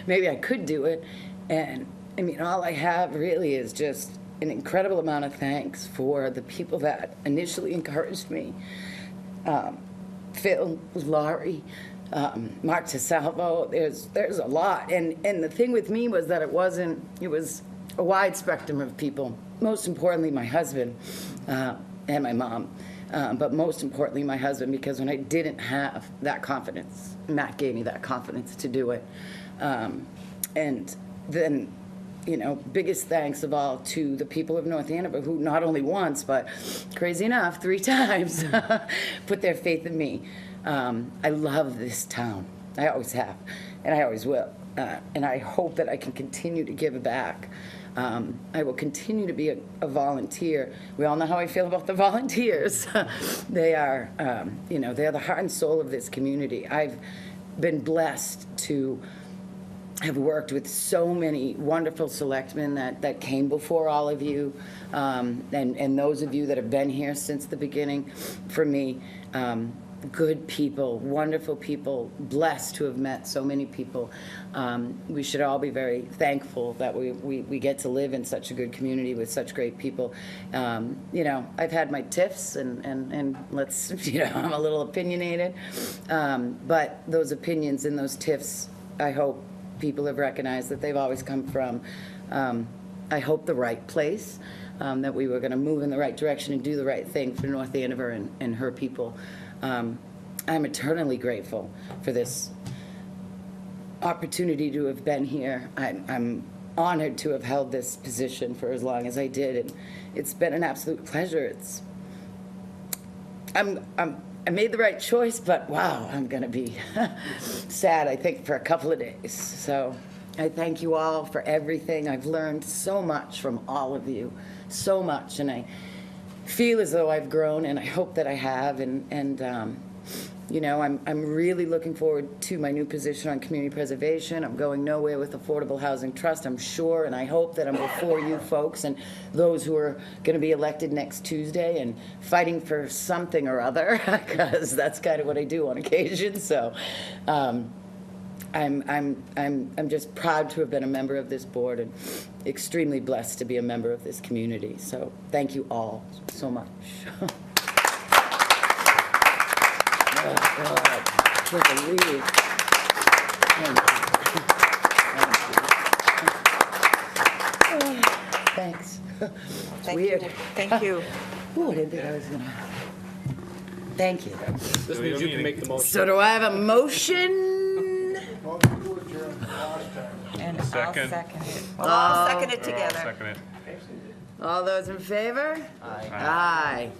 Maybe I could do it. And I mean, all I have really is just an incredible amount of thanks for the people that initially encouraged me. Phil, Laurie, Mark TeSalvo, there's a lot. And the thing with me was that it was a wide spectrum of people. Most importantly, my husband and my mom. But most importantly, my husband, because when I didn't have that confidence, Matt gave me that confidence to do it. And then, biggest thanks of all to the people of North Andover, who not only once, but crazy enough, 3 times, put their faith in me. I love this town. I always have, and I always will. And I hope that I can continue to give back. I will continue to be a volunteer. We all know how I feel about the volunteers. They are, they're the heart and soul of this community. I've been blessed to have worked with so many wonderful selectmen that came before all of you, and those of you that have been here since the beginning. For me, good people, wonderful people, blessed to have met so many people. We should all be very thankful that we get to live in such a good community with such great people. I've had my tiffs, and let's, I'm a little opinionated, but those opinions and those tiffs, I hope people have recognized that they've always come from, I hope, the right place, that we were going to move in the right direction and do the right thing for North Andover and her people. I'm eternally grateful for this opportunity to have been here. I'm honored to have held this position for as long as I did, and it's been an absolute pleasure. I made the right choice, but wow, I'm going to be sad, I think, for a couple of days. So I thank you all for everything. I've learned so much from all of you, so much, and I feel as though I've grown, and I hope that I have, and You know, I'm really looking forward to my new position on community preservation. I'm going nowhere with Affordable Housing Trust, I'm sure, and I hope that I'm before you folks and those who are going to be elected next Tuesday and fighting for something or other, because that's kind of what I do on occasion. So I'm just proud to have been a member of this board and extremely blessed to be a member of this community. So thank you all so much. Oh, God, I can't believe. Thanks. It's weird. Thank you. Ooh, I didn't think I was gonna. Thank you. This means you can make the motion. So do I have a motion? And I'll Second. second it. Well, I'll second it together. Second it. All those in favor? Aye. Aye.